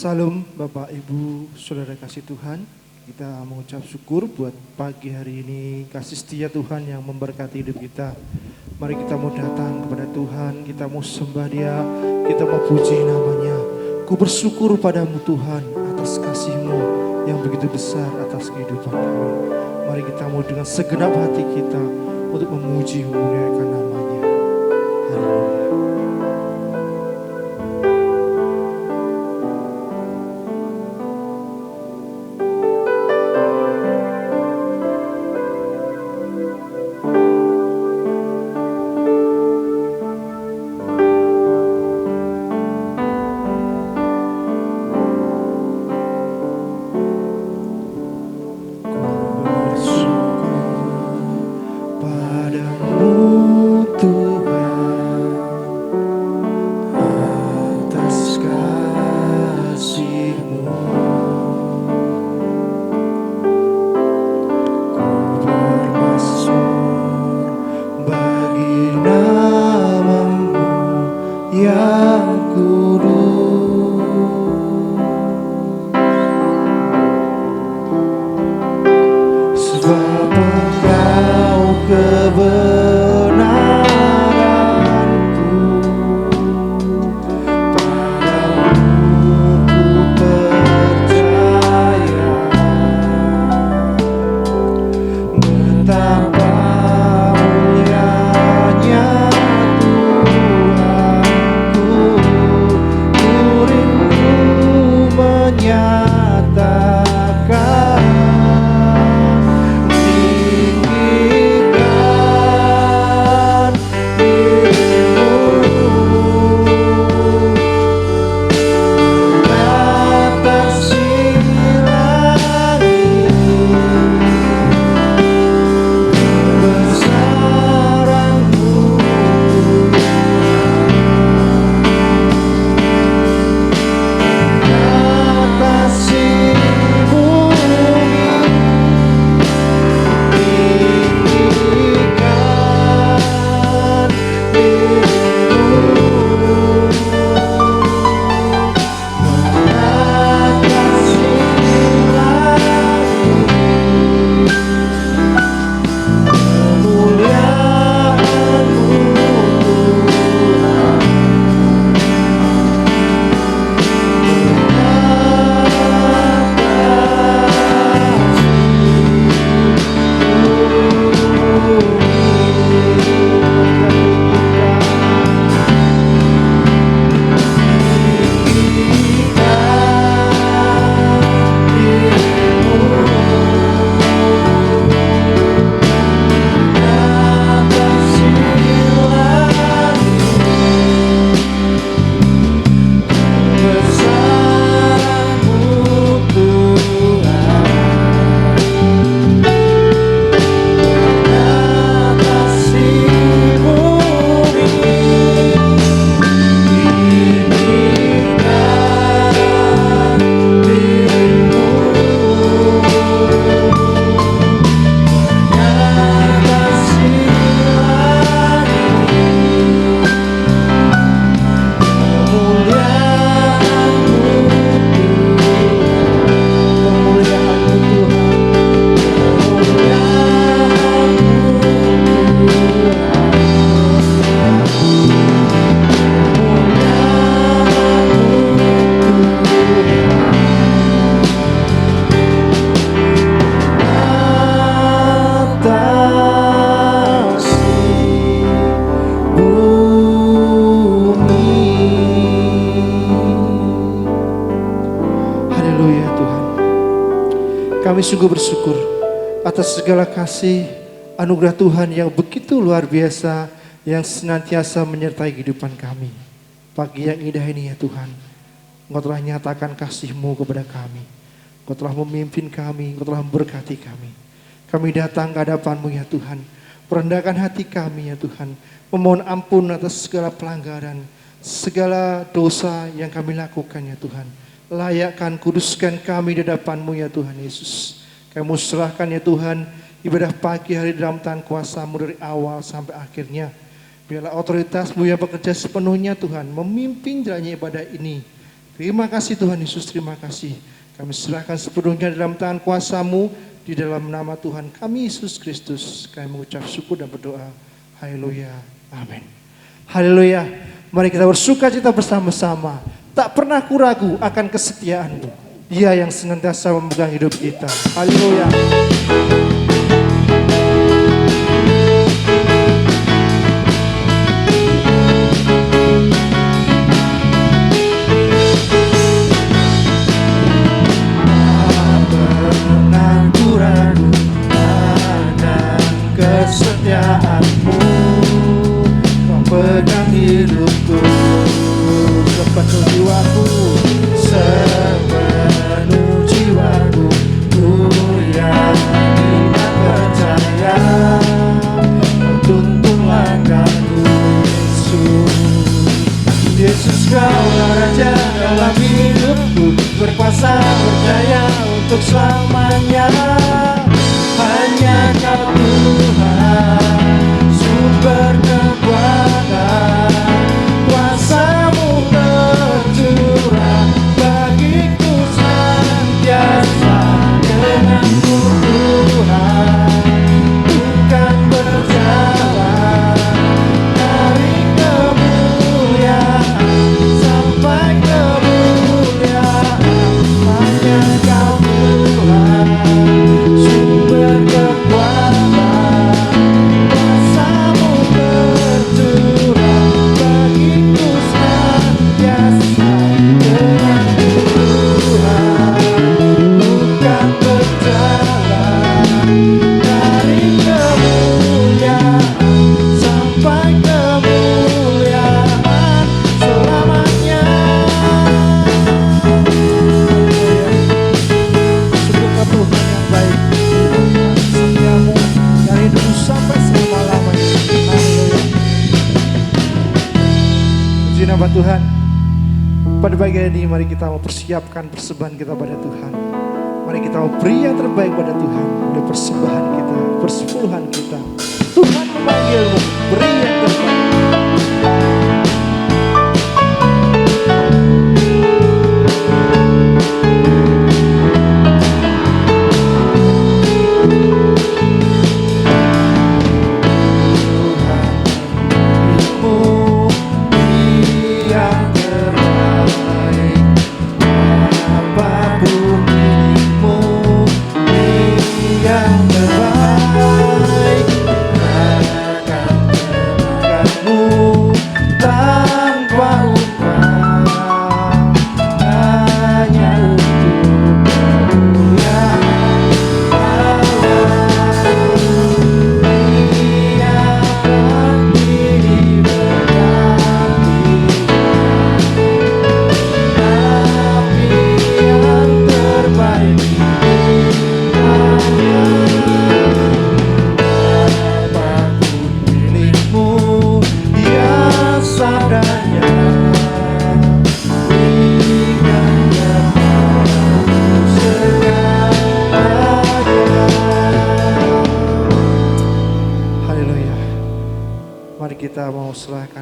Salam Bapak Ibu Saudara kasih Tuhan. Kita mengucap syukur buat pagi hari ini, kasih setia Tuhan yang memberkati hidup kita. Mari kita mau datang kepada Tuhan, kita mau sembah Dia, kita mau puji namanya. Ku bersyukur padamu Tuhan atas kasih-Mu yang begitu besar atas kehidupan kami. Mari kita mau dengan segenap hati kita untuk memuji memuliakan namanya. Haleluya. Kami sungguh bersyukur atas segala kasih anugerah Tuhan yang begitu luar biasa yang senantiasa menyertai kehidupan kami. Pagi yang indah ini ya Tuhan, Engkau telah nyatakan kasih-Mu kepada kami. Engkau telah memimpin kami, Engkau telah memberkati kami. Kami datang ke hadapan-Mu ya Tuhan, merendahkan hati kami ya Tuhan, memohon ampun atas segala pelanggaran, segala dosa yang kami lakukan ya Tuhan. Layakkan, kuduskan kami di hadapan-Mu ya Tuhan Yesus. Kami serahkan ya Tuhan ibadah pagi hari dalam tangan kuasa-Mu dari awal sampai akhirnya. Biarlah otoritas-Mu yang bekerja sepenuhnya Tuhan memimpin jalannya ibadah ini. Terima kasih Tuhan Yesus, terima kasih. Kami serahkan sepenuhnya dalam tangan kuasa-Mu. Di dalam nama Tuhan kami Yesus Kristus, kami mengucap syukur dan berdoa. Haleluya, amin. Haleluya, mari kita bersuka cita bersama-sama. Tak pernah kuragu akan kesetiaan-Mu. Dia yang senantiasa memegang hidup kita. Haleluya. Kesetiaan-Mu, Kau pegang hidupku, sepenuh jiwaku, sepenuh jiwaku, ku yakin dan percaya, Kau tuntun langkahku, Yesus. Yesus, Kau Raja dalam hidupku, berkuasa berjaya untuk selamanya. Hanya Kau Tuhan, sumber kekuatan, kuasa-Mu tercurah bagiku senantiasa. Denganku Tuhan, bukan berjalan dari kemuliaan sampai kemuliaan. Hanya Kau Tuhan, sumber kekuatan, kuasa-Mu tercurah bagiku senantiasa. Denganku Tuhan, bukan berjalan dari kemuliaan sampai kemuliaan selamanya. Sungguh Tuhan yang baik, setiamu dari dulu sampai selama-lamanya. Haleluya. Puji nama Tuhan. Pada pagi ini mari kita mempersiapkan persembahan kita pada Tuhan. Mari kita mau beri yang terbaik pada Tuhan. Dari persembahan kita, persepuluhan kita. Tuhan memanggilmu, beri yang terbaik.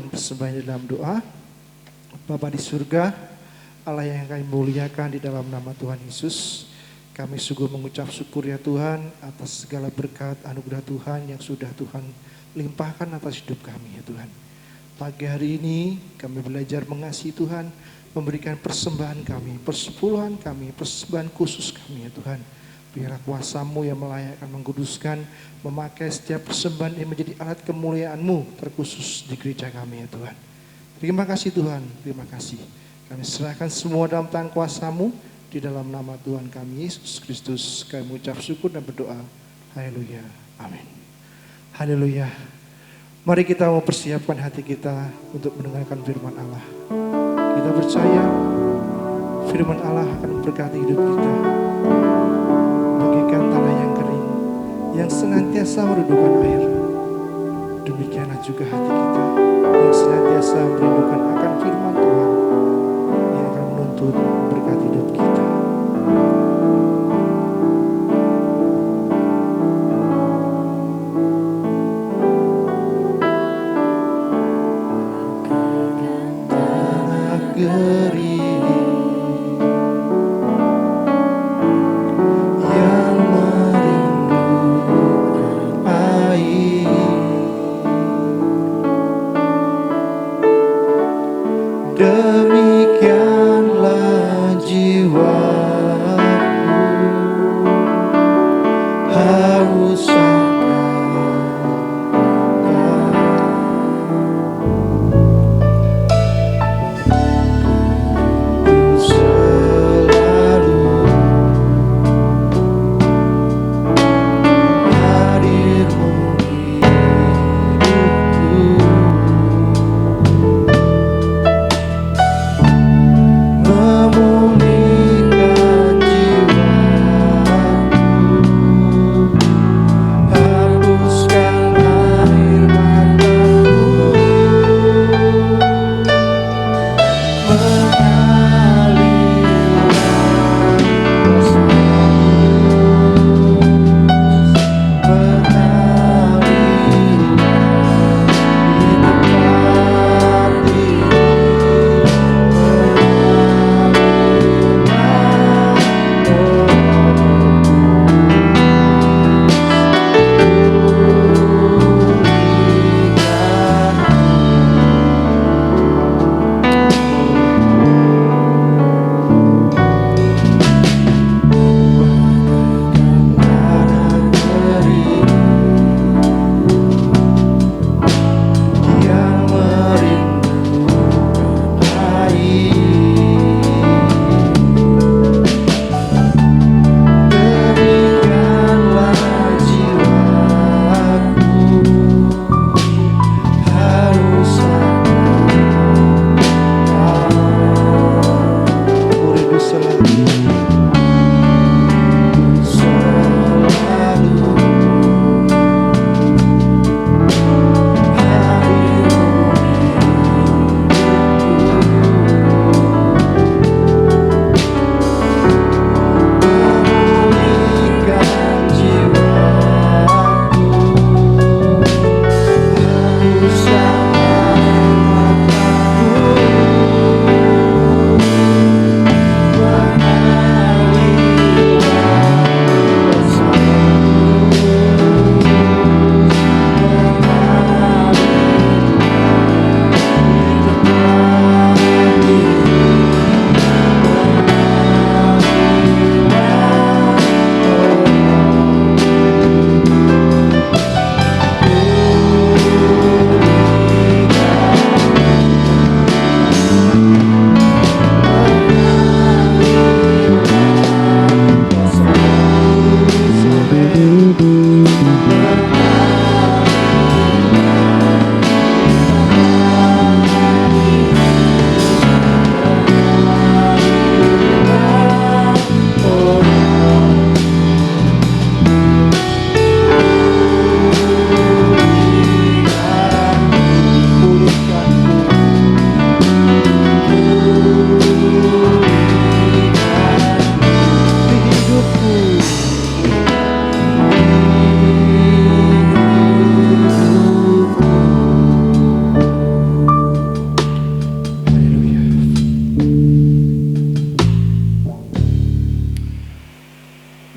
Persembahan dalam doa. Bapa di surga, Allah yang kami muliakan di dalam nama Tuhan Yesus, kami sungguh mengucap syukur ya Tuhan atas segala berkat anugerah Tuhan yang sudah Tuhan limpahkan atas hidup kami ya Tuhan. Pagi hari ini kami belajar mengasihi Tuhan, memberikan persembahan kami, persepuluhan kami, persembahan khusus kami ya Tuhan. Biarlah kuasa-Mu yang melayakkan, mengkuduskan, memakai setiap persembahan yang menjadi alat kemuliaan-Mu terkhusus di gereja kami ya Tuhan. Terima kasih Tuhan, terima kasih. Kami serahkan semua dalam tangan kuasa-Mu, di dalam nama Tuhan kami Yesus Kristus. Kami mengucap syukur dan berdoa. Haleluya, amin. Haleluya. Mari kita mempersiapkan hati kita untuk mendengarkan firman Allah. Kita percaya firman Allah akan memberkati hidup kita. Bagikan tanah yang kering, yang senantiasa merindukan air. Demikianlah juga hati kita, yang senantiasa merindukan akan firman Tuhan, yang akan menuntun memberkati hidup kita. Tanah kering,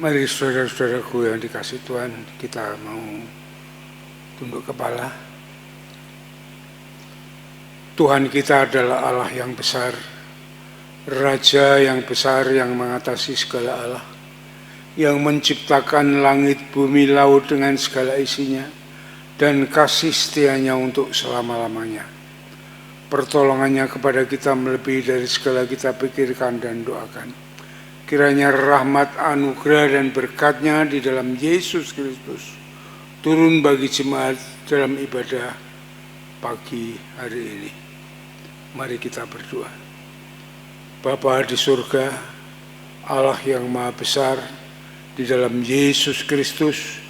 Mari saudara-saudaraku yang dikasih Tuhan, kita mau tunduk kepala. Tuhan kita adalah Allah yang besar, Raja yang besar yang mengatasi segala Allah, yang menciptakan langit, bumi, laut dengan segala isinya, dan kasih setianya untuk selama-lamanya. Pertolongannya kepada kita melebihi dari segala kita pikirkan dan doakan. Kiranya rahmat, anugerah, dan berkat-Nya di dalam Yesus Kristus turun bagi jemaat dalam ibadah pagi hari ini. Mari kita berdoa. Bapa di surga, Allah yang Maha Besar, di dalam Yesus Kristus,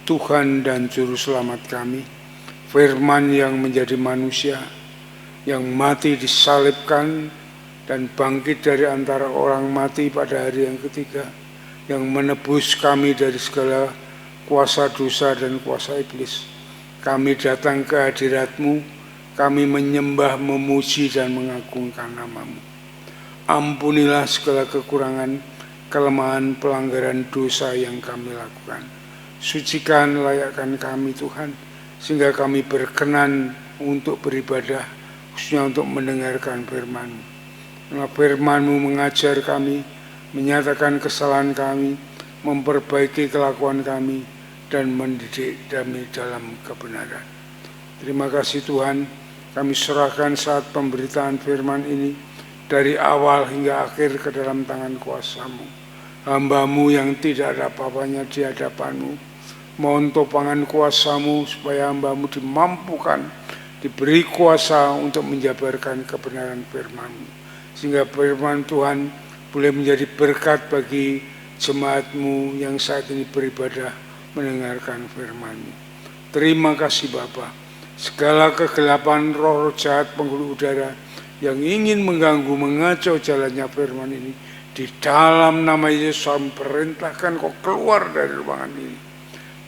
Tuhan dan Juru Selamat kami, Firman yang menjadi manusia, yang mati disalibkan dan bangkit dari antara orang mati pada hari yang ketiga, yang menebus kami dari segala kuasa dosa dan kuasa iblis. Kami datang ke hadirat-Mu, kami menyembah, memuji dan mengagungkan nama-Mu. Ampunilah segala kekurangan, kelemahan, pelanggaran dosa yang kami lakukan. Sucikan, layakkan kami Tuhan, sehingga kami berkenan untuk beribadah, khususnya untuk mendengarkan firman-Mu. Karena firman-Mu mengajar kami, menyatakan kesalahan kami, memperbaiki kelakuan kami, dan mendidik kami dalam kebenaran. Terima kasih Tuhan, kami serahkan saat pemberitaan firman ini dari awal hingga akhir ke dalam tangan kuasa-Mu. Hamba-Mu yang tidak ada apa-apanya di hadapan-Mu, mohon topangan kuasa-Mu supaya hamba-Mu dimampukan, diberi kuasa untuk menjabarkan kebenaran firman-Mu, sehingga firman Tuhan boleh menjadi berkat bagi jemaat-Mu yang saat ini beribadah mendengarkan firman-Mu. Terima kasih Bapa. Segala kegelapan roh jahat penghulu udara yang ingin mengganggu, mengacau jalannya firman ini, di dalam nama Yesus kami perintahkan kau keluar dari ruangan ini.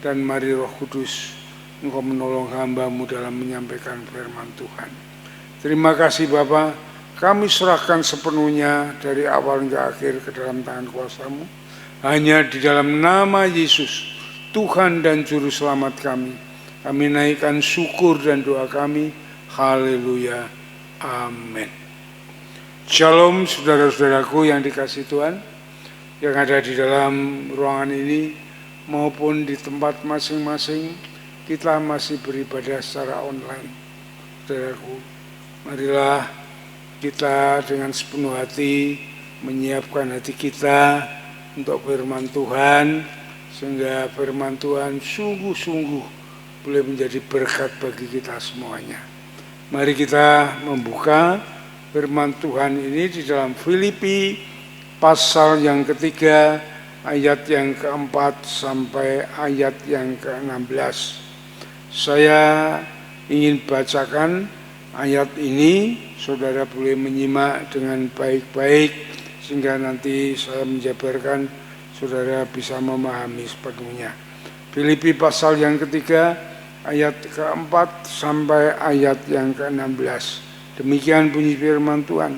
Dan mari Roh Kudus, Engkau menolong hamba-Mu dalam menyampaikan firman Tuhan. Terima kasih Bapa, kami serahkan sepenuhnya dari awal hingga akhir ke dalam tangan kuasa-Mu. Hanya di dalam nama Yesus, Tuhan dan Juru Selamat kami naikkan syukur dan doa kami. Haleluya. Amin. Shalom saudara-saudaraku yang dikasihi Tuhan, yang ada di dalam ruangan ini maupun di tempat masing-masing. Kita masih beribadah secara online. Saudaraku, marilah kita dengan sepenuh hati menyiapkan hati kita untuk firman Tuhan, sehingga firman Tuhan sungguh-sungguh boleh menjadi berkat bagi kita semuanya. Mari kita membuka firman Tuhan ini di dalam Filipi pasal yang ketiga, ayat yang keempat sampai ayat yang ke-16. Saya ingin bacakan ayat ini, saudara boleh menyimak dengan baik-baik sehingga nanti saya menjabarkan, saudara bisa memahami sepenuhnya. Filipi pasal yang ketiga, ayat keempat sampai ayat yang ke-16. Demikian bunyi firman Tuhan.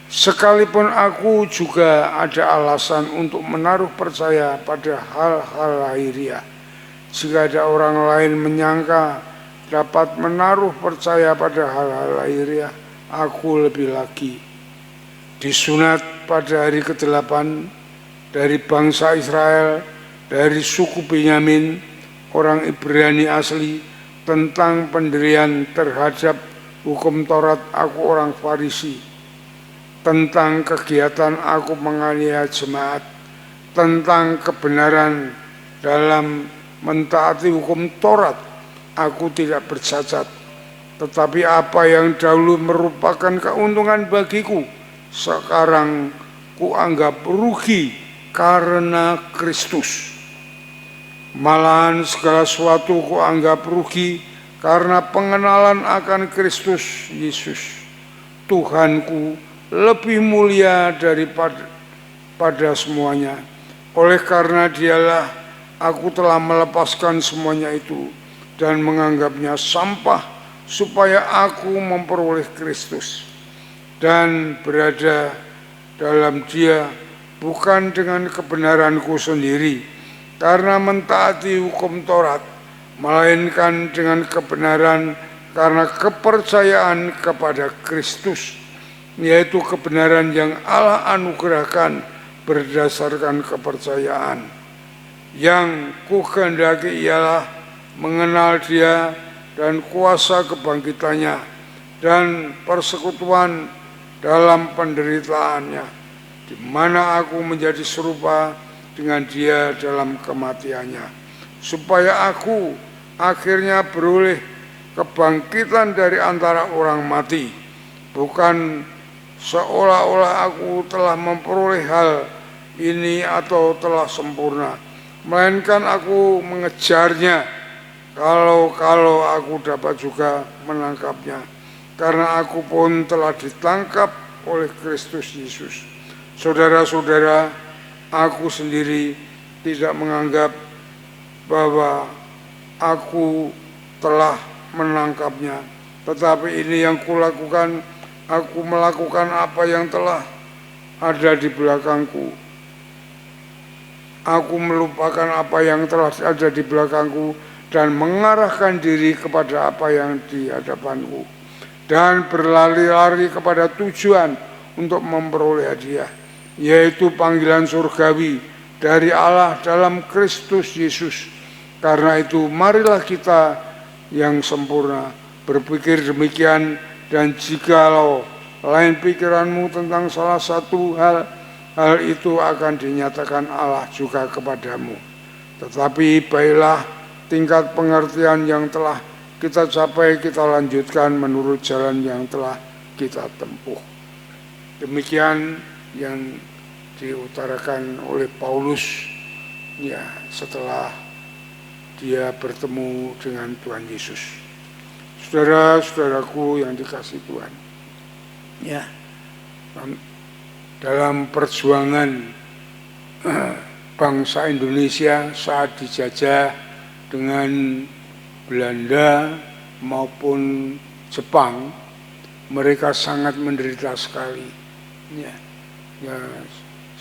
Sekalipun aku juga ada alasan untuk menaruh percaya pada hal-hal lahiriah, jika ada orang lain menyangka dapat menaruh percaya pada hal-hal lahiriah, aku lebih lagi. Disunat pada hari ke-8 dari bangsa Israel, dari suku Benyamin, orang Ibrani asli, tentang pendirian terhadap hukum Taurat aku orang Farisi, tentang kegiatan aku menganiaya jemaat, tentang kebenaran dalam mentaati hukum Taurat aku tidak bercacat. Tetapi apa yang dahulu merupakan keuntungan bagiku, sekarang kuanggap rugi karena Kristus. Malahan segala sesuatu kuanggap rugi karena pengenalan akan Kristus Yesus, Tuhanku, lebih mulia daripada semuanya. Oleh karena Dialah aku telah melepaskan semuanya itu dan menganggapnya sampah, supaya aku memperoleh Kristus dan berada dalam Dia, bukan dengan kebenaranku sendiri karena mentaati hukum Taurat, melainkan dengan kebenaran karena kepercayaan kepada Kristus, yaitu kebenaran yang Allah anugerahkan berdasarkan kepercayaan. Yang kukehendaki ialah mengenal Dia dan kuasa kebangkitannya dan persekutuan dalam penderitaannya, di mana aku menjadi serupa dengan Dia dalam kematiannya, supaya aku akhirnya beroleh kebangkitan dari antara orang mati. Bukan seolah-olah aku telah memperoleh hal ini atau telah sempurna, melainkan aku mengejarnya, kalau aku dapat juga menangkapnya, karena aku pun telah ditangkap oleh Kristus Yesus. Saudara-saudara, aku sendiri tidak menganggap bahwa aku telah menangkapnya, tetapi ini yang kulakukan, aku melakukan apa yang telah ada di belakangku. Aku melupakan apa yang telah ada di belakangku dan mengarahkan diri kepada apa yang di hadapanku, dan berlari-lari kepada tujuan untuk memperoleh hadiah, yaitu panggilan surgawi dari Allah dalam Kristus Yesus. Karena itu marilah kita yang sempurna berpikir demikian, dan jikalau lain pikiranmu tentang salah satu hal itu akan dinyatakan Allah juga kepadamu. Tetapi baiklah tingkat pengertian yang telah kita capai kita lanjutkan menurut jalan yang telah kita tempuh. Demikian yang diutarakan oleh Paulus ya setelah dia bertemu dengan Tuhan Yesus. Saudara-saudaraku yang dikasihi Tuhan, ya, dalam perjuangan bangsa Indonesia saat dijajah dengan Belanda maupun Jepang, mereka sangat menderita sekali. Ya,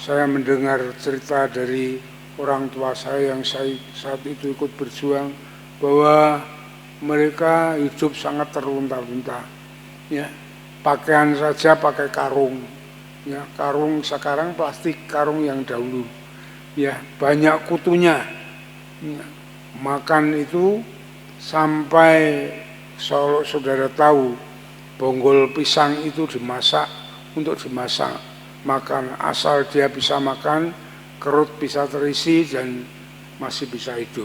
saya mendengar cerita dari orang tua saya yang saat itu ikut berjuang bahwa mereka hidup sangat terlunta-lunta. Ya, pakaian saja pakai karung. Ya, karung sekarang plastik, karung yang dahulu. Ya, banyak kutunya. Ya, makan itu sampai saudara tahu bonggol pisang itu dimasak untuk dimasak makan, asal dia bisa makan, perut bisa terisi dan masih bisa hidup.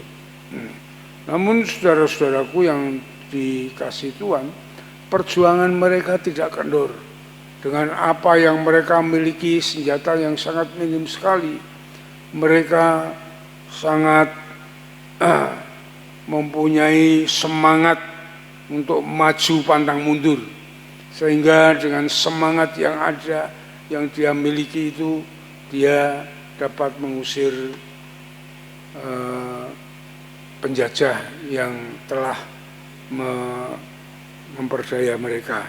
Namun saudara-saudaraku yang dikasihi Tuhan, perjuangan mereka tidak kendor. Dengan apa yang mereka miliki, senjata yang sangat minim sekali, mereka sangat mempunyai semangat untuk maju pantang mundur, sehingga dengan semangat yang ada yang dia miliki itu dia dapat mengusir penjajah yang telah memperdaya mereka.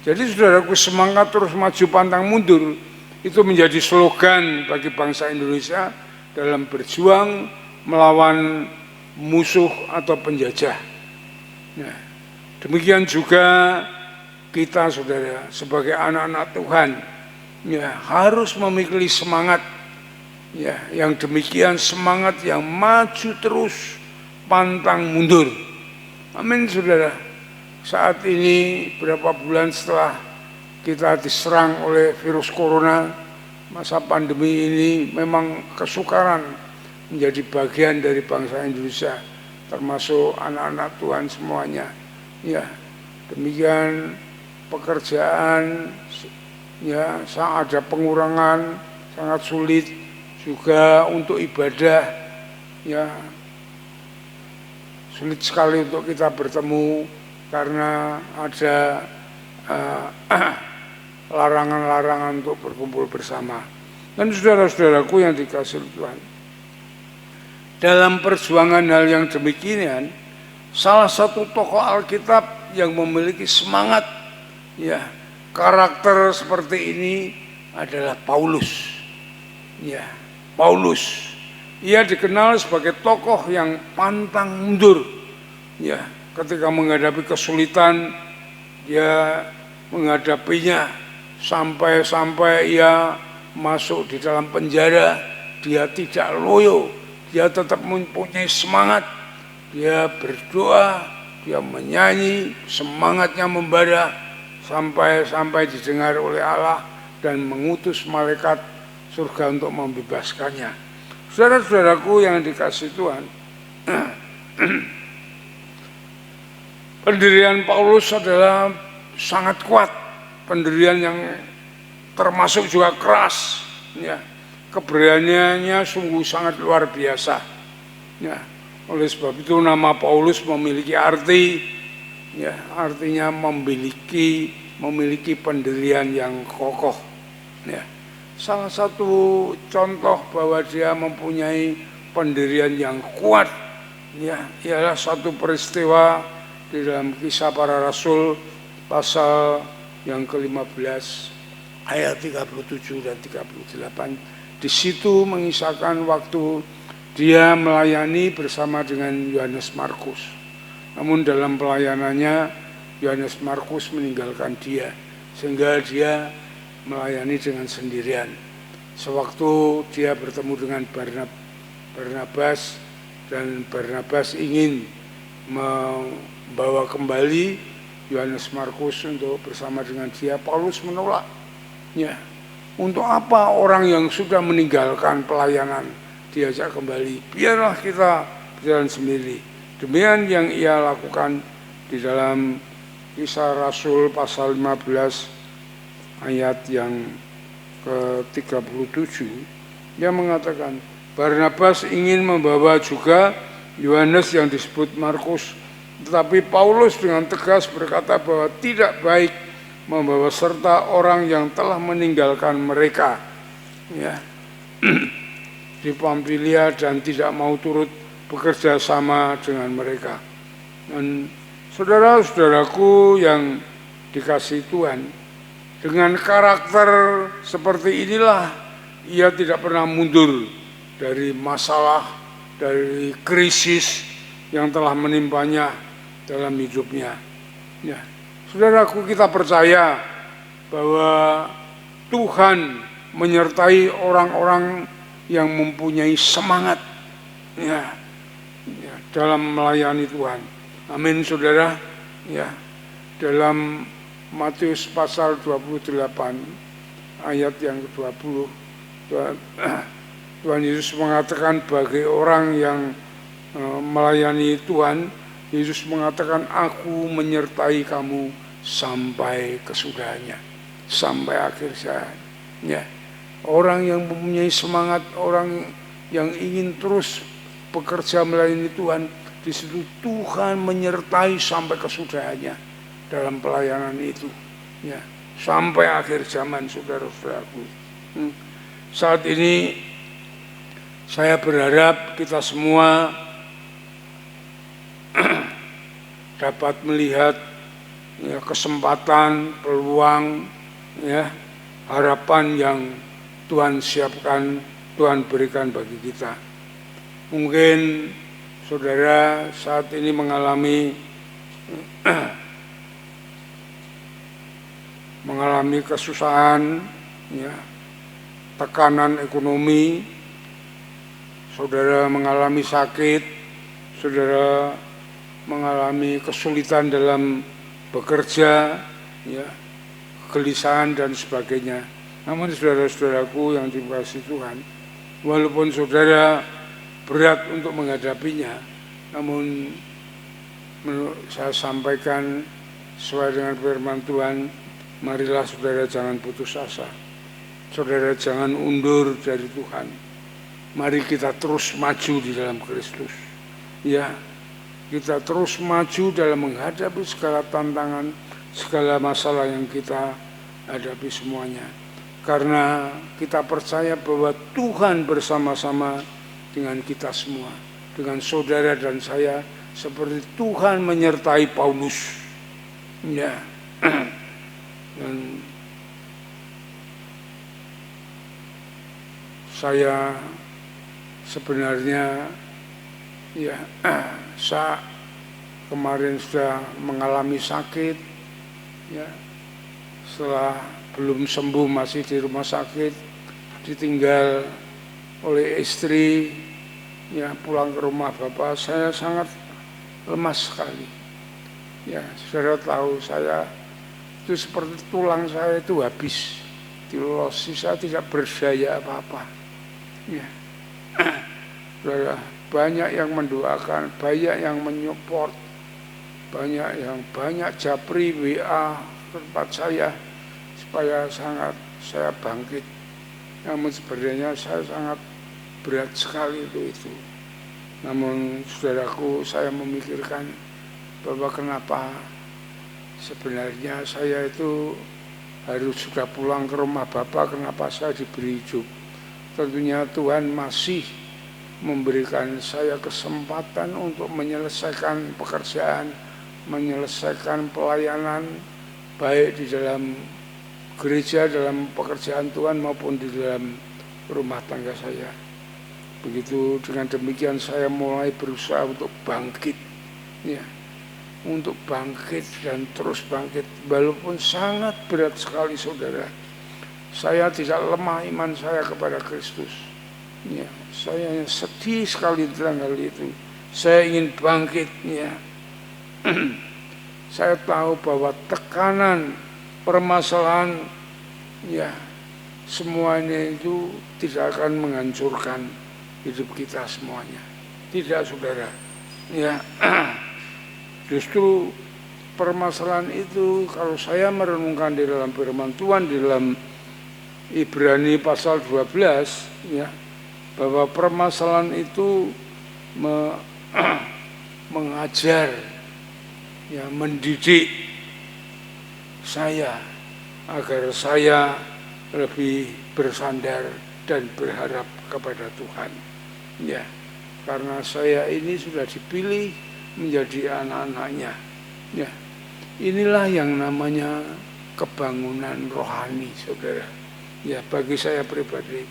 Jadi saudaraku, semangat terus maju pantang mundur itu menjadi slogan bagi bangsa Indonesia dalam berjuang melawan musuh atau penjajah. Nah, demikian juga kita saudara sebagai anak-anak Tuhan ya harus memiliki semangat ya yang demikian, semangat yang maju terus pantang mundur. Amin saudara. Saat ini berapa bulan setelah kita diserang oleh virus corona, masa pandemi ini memang kesukaran menjadi bagian dari bangsa Indonesia, termasuk anak-anak Tuhan semuanya. Ya, demikian pekerjaan ya sangat ada pengurangan, sangat sulit juga untuk ibadah ya, sulit sekali untuk kita bertemu karena ada larangan-larangan untuk berkumpul bersama. Dan saudara-saudaraku yang dikasihi Tuhan, dalam perjuangan hal yang demikian, salah satu tokoh Alkitab yang memiliki semangat ya karakter seperti ini adalah Paulus. Ya, Paulus. Ia dikenal sebagai tokoh yang pantang mundur. Ya, ketika menghadapi kesulitan, dia menghadapinya sampai ia masuk di dalam penjara, dia tidak loyo. Dia tetap mempunyai semangat, dia berdoa, dia menyanyi, semangatnya membara sampai didengar oleh Allah dan mengutus malaikat surga untuk membebaskannya. Saudara-saudaraku yang dikasihi Tuhan, pendirian Paulus adalah sangat kuat, pendirian yang termasuk juga keras, ya. Keberaniannya sungguh sangat luar biasa. Ya, oleh sebab itu nama Paulus memiliki arti, ya, artinya memiliki pendirian yang kokoh. Ya, salah satu contoh bahwa dia mempunyai pendirian yang kuat, ya, ialah satu peristiwa di dalam Kisah Para Rasul pasal yang ke-15 ayat 37 dan 38. Di situ mengisahkan waktu dia melayani bersama dengan Yohanes Markus. Namun dalam pelayanannya Yohanes Markus meninggalkan dia, sehingga dia melayani dengan sendirian. Sewaktu dia bertemu dengan Barnabas dan Barnabas ingin membawa kembali Yohanes Markus untuk bersama dengan dia, Paulus menolak. Ya, untuk apa orang yang sudah meninggalkan pelayanan diajak kembali? Biarlah kita berjalan sendiri. Demikian yang ia lakukan di dalam Kisah Rasul pasal 15 ayat yang ke-37. Dia mengatakan, Barnabas ingin membawa juga Yohanes yang disebut Markus, tetapi Paulus dengan tegas berkata bahwa tidak baik membawa serta orang yang telah meninggalkan mereka, ya, di Pamfilia dan tidak mau turut bekerja sama dengan mereka. Dan saudara-saudaraku yang dikasihi Tuhan, dengan karakter seperti inilah ia tidak pernah mundur dari masalah, dari krisis yang telah menimpanya dalam hidupnya. Ya, saudaraku, kita percaya bahwa Tuhan menyertai orang-orang yang mempunyai semangat, ya, dalam melayani Tuhan. Amin, saudara. Ya, dalam Matius pasal 28 ayat yang ke-20, Tuhan Yesus mengatakan bagi orang yang melayani Tuhan, Yesus mengatakan, aku menyertai kamu sampai kesudahannya, sampai akhir zaman. Ya, orang yang mempunyai semangat, orang yang ingin terus bekerja melayani Tuhan, di situ Tuhan menyertai sampai kesudahannya dalam pelayanan itu, ya, sampai akhir zaman, saudara-saudaraku. Saat ini saya berharap kita semua dapat melihat, ya, kesempatan, peluang, ya, harapan yang Tuhan siapkan, Tuhan berikan bagi kita. Mungkin saudara saat ini mengalami kesusahan, ya, tekanan ekonomi, saudara mengalami sakit, saudara mengalami kesulitan dalam bekerja, ya, kegelisahan dan sebagainya. Namun saudara-saudaraku yang dikasihi Tuhan, walaupun saudara berat untuk menghadapinya, namun saya sampaikan sesuai dengan firman Tuhan, marilah saudara jangan putus asa, saudara jangan undur dari Tuhan. Mari kita terus maju di dalam Kristus, ya, kita terus maju dalam menghadapi segala tantangan, segala masalah yang kita hadapi semuanya. Karena kita percaya bahwa Tuhan bersama-sama dengan kita semua, dengan saudara dan saya, seperti Tuhan menyertai Paulus, ya. Dan saya sebenarnya, ya, saya kemarin sudah mengalami sakit, ya, setelah belum sembuh masih di rumah sakit, ditinggal oleh istri, ya, pulang ke rumah bapak, saya sangat lemas sekali. Ya, saudara tahu saya itu seperti tulang saya itu habis dilosi, saya tidak berdaya apa-apa. Ya, saudara, banyak yang mendoakan, banyak yang menyupport, banyak japri WA ke tempat saya supaya saya bangkit. Namun sebenarnya saya sangat berat sekali itu. Namun saudaraku, saya memikirkan bahwa kenapa sebenarnya saya itu harus sudah pulang ke rumah Bapak, kenapa saya diberi hidup. Tentunya Tuhan masih memberikan saya kesempatan untuk menyelesaikan pekerjaan, menyelesaikan pelayanan, baik di dalam gereja, dalam pekerjaan Tuhan maupun di dalam rumah tangga saya. Begitu, dengan demikian saya mulai berusaha untuk bangkit, ya, untuk bangkit dan terus bangkit, walaupun sangat berat sekali, saudara. Saya tidak lemah iman saya kepada Kristus. Ya, saya sedih sekali tanggal itu. Saya ingin bangkit. Ya. Saya tahu bahwa tekanan, permasalahan, ya semuanya itu tidak akan menghancurkan hidup kita semuanya. Tidak, saudara. Ya, justru permasalahan itu kalau saya merenungkan di dalam firman Tuhan di dalam Ibrani pasal 12, ya, bahwa permasalahan itu mengajar, ya, mendidik saya agar saya lebih bersandar dan berharap kepada Tuhan. Ya, karena saya ini sudah dipilih menjadi anak-anaknya. Ya, inilah yang namanya kebangunan rohani, saudara. Ya, bagi saya pribadi,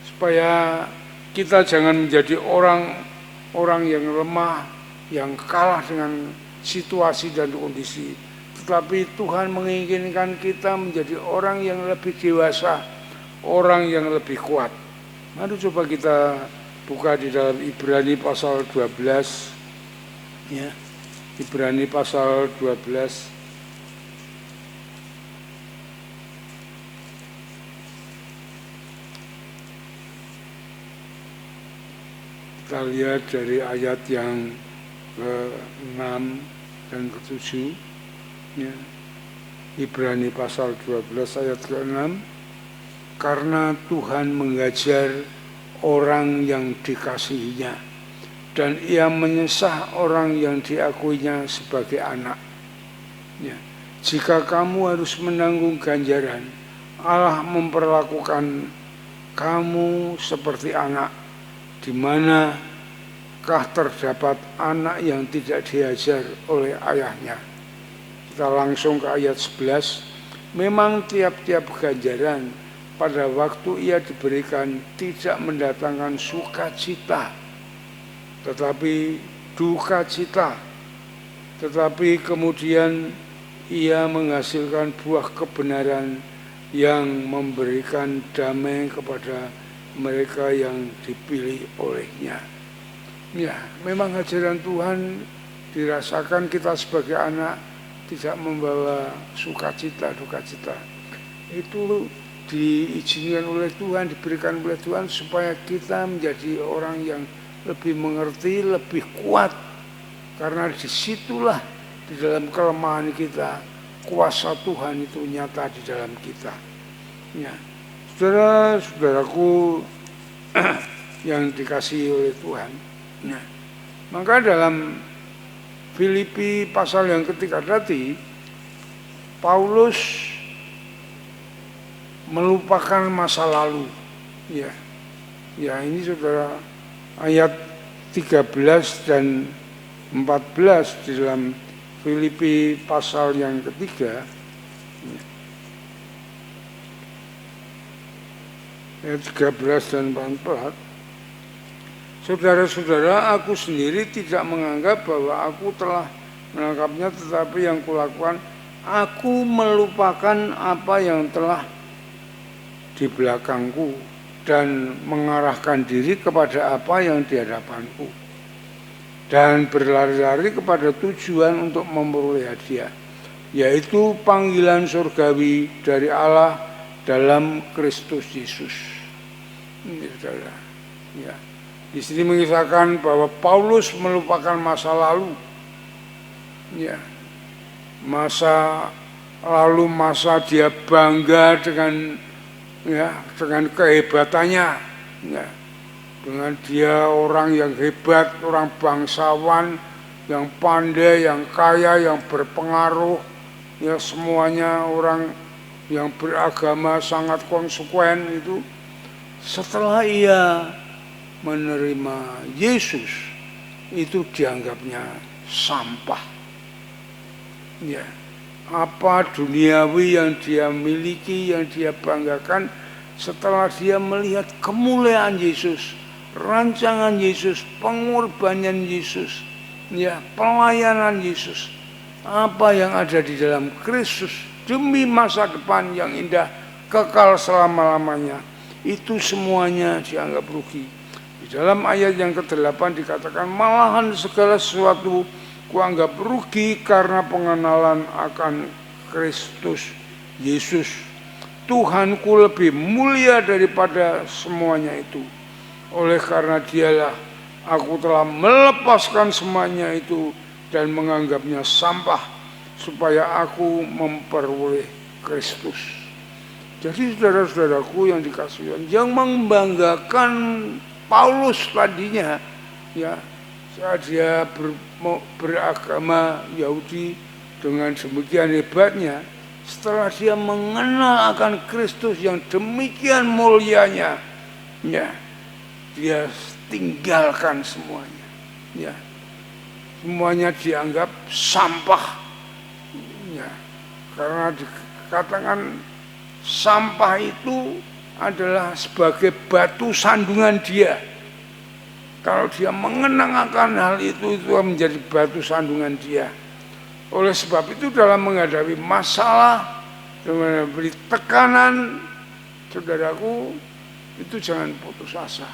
supaya kita jangan menjadi orang yang lemah, yang kalah dengan situasi dan kondisi, tetapi Tuhan menginginkan kita menjadi orang yang lebih dewasa, orang yang lebih kuat. Mari coba kita buka di dalam Ibrani pasal 12, ya, Ibrani pasal 12. Kita lihat dari ayat yang ke-6 dan ke-7, ya. Ibrani pasal 12 ayat ke-6. Karena Tuhan mengajar orang yang dikasihinya, dan ia menyesah orang yang diakuinya sebagai anak. Ya. Jika kamu harus menanggung ganjaran, Allah memperlakukan kamu seperti anak. Di manakah terdapat anak yang tidak diajar oleh ayahnya? Kita langsung ke ayat 11. Memang tiap-tiap ganjaran pada waktu ia diberikan tidak mendatangkan sukacita, tetapi duka cita. Tetapi kemudian ia menghasilkan buah kebenaran yang memberikan damai kepada mereka yang dipilih olehnya. Ya, memang ajaran Tuhan dirasakan kita sebagai anak tidak membawa sukacita, duka cita. Itu diizinkan oleh Tuhan, diberikan oleh Tuhan supaya kita menjadi orang yang lebih mengerti, lebih kuat. Karena disitulah di dalam kelemahan kita kuasa Tuhan itu nyata di dalam kita. Ya. Saudara-saudaraku yang dikasihi oleh Tuhan. Nah, maka dalam Filipi pasal yang ketiga tadi, Paulus melupakan masa lalu. Ya, ya ini saudara, ayat 13 dan 14 di dalam Filipi pasal yang ketiga. Ayat 13 dan 14. Saudara-saudara, aku sendiri tidak menganggap bahwa aku telah menangkapnya, tetapi yang kulakukan, aku melupakan apa yang telah di belakangku dan mengarahkan diri kepada apa yang di hadapanku, dan berlari-lari kepada tujuan untuk memperoleh hadiah, yaitu panggilan surgawi dari Allah dalam Kristus Yesus. Ini saudara. Ya. Di sini mengisahkan bahwa Paulus melupakan masa lalu. Ya. Masa lalu, masa dia bangga dengan kehebatannya. Ya. Dengan dia orang yang hebat, orang bangsawan, yang pandai, yang kaya, yang berpengaruh. Ya, semuanya orang yang beragama sangat konsekuen itu. Setelah ia menerima Yesus, itu dianggapnya sampah. Ya, apa duniawi yang dia miliki, yang dia banggakan, setelah dia melihat kemuliaan Yesus, rancangan Yesus, pengorbanan Yesus, ya, pelayanan Yesus, apa yang ada di dalam Kristus demi masa depan yang indah, kekal selama-lamanya, itu semuanya dianggap rugi. Di dalam ayat yang ke-8 dikatakan, malahan segala sesuatu kuanggap rugi karena pengenalan akan Kristus Yesus. Tuhanku lebih mulia daripada semuanya itu. Oleh karena dialah aku telah melepaskan semuanya itu dan menganggapnya sampah supaya aku memperoleh Kristus. Jadi saudara-saudaraku yang dikasihi Tuhan, yang membanggakan Paulus tadinya, ya, saat dia beragama Yahudi dengan demikian hebatnya, setelah dia mengenal akan Kristus yang demikian mulianya, ya, dia tinggalkan semuanya, ya, semuanya dianggap sampah, ya, karena dikatakan sampah itu adalah sebagai batu sandungan dia. Kalau dia mengenang akan hal itu menjadi batu sandungan dia. Oleh sebab itu dalam menghadapi masalah, menghadapi tekanan, saudaraku, itu jangan putus asa.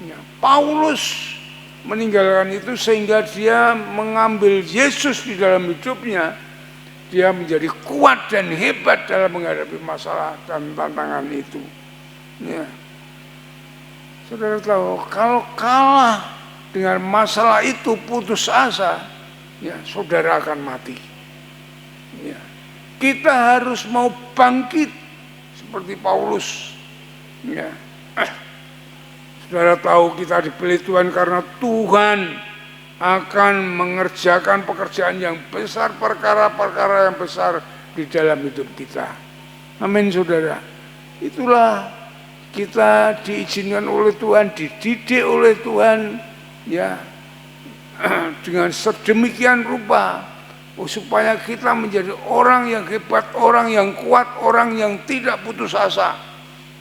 Ya, Paulus meninggalkan itu sehingga dia mengambil Yesus di dalam hidupnya. Dia menjadi kuat dan hebat dalam menghadapi masalah dan tantangan itu. Ya. Saudara tahu, kalau kalah dengan masalah itu, putus asa, ya, saudara akan mati. Ya. Kita harus mau bangkit seperti Paulus. Ya. Saudara tahu kita dipilih Tuhan karena Tuhan akan mengerjakan pekerjaan yang besar, perkara-perkara yang besar di dalam hidup kita. Amin, saudara. Itulah kita diizinkan oleh Tuhan, dididik oleh Tuhan, ya, dengan sedemikian rupa, supaya kita menjadi orang yang hebat, orang yang kuat, orang yang tidak putus asa.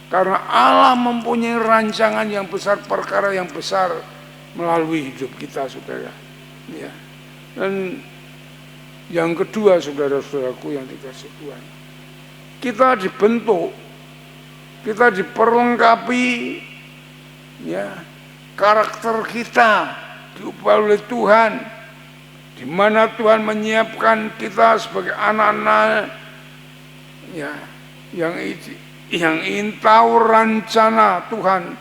Karena Allah mempunyai rancangan yang besar, perkara yang besar melalui hidup kita, saudara. Ya. Dan yang kedua, saudara-saudaraku yang dikasihi Tuhan, kita dibentuk, kita diperlengkapi, ya, karakter kita diubah oleh Tuhan, di mana Tuhan menyiapkan kita sebagai anak-anak, ya, yang ingin tahu rencana Tuhan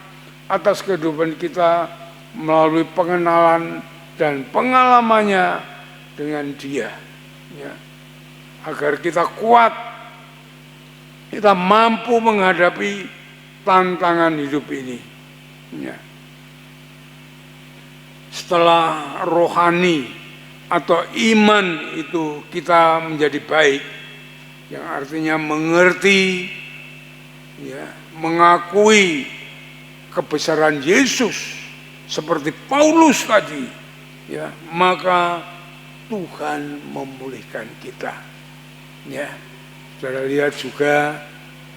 atas kehidupan kita melalui pengenalan dan pengalamannya dengan Dia, ya, agar kita kuat, kita mampu menghadapi tantangan hidup ini. Ya. Setelah rohani atau iman itu kita menjadi baik, yang artinya mengerti, ya, mengakui kebesaran Yesus seperti Paulus tadi, ya, maka Tuhan memulihkan kita. Ya, saudara lihat juga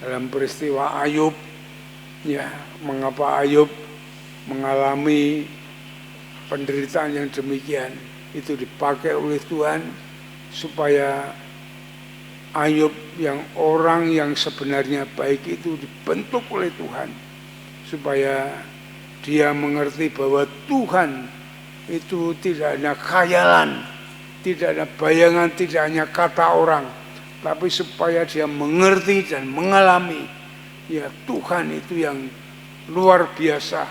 dalam peristiwa Ayub, ya, mengapa Ayub mengalami penderitaan yang demikian, itu dipakai oleh Tuhan supaya Ayub yang orang yang sebenarnya baik itu dibentuk oleh Tuhan, supaya dia mengerti bahwa Tuhan itu tidak hanya khayalan, tidak ada bayangan, tidak hanya kata orang, tapi supaya dia mengerti dan mengalami, ya, Tuhan itu yang luar biasa,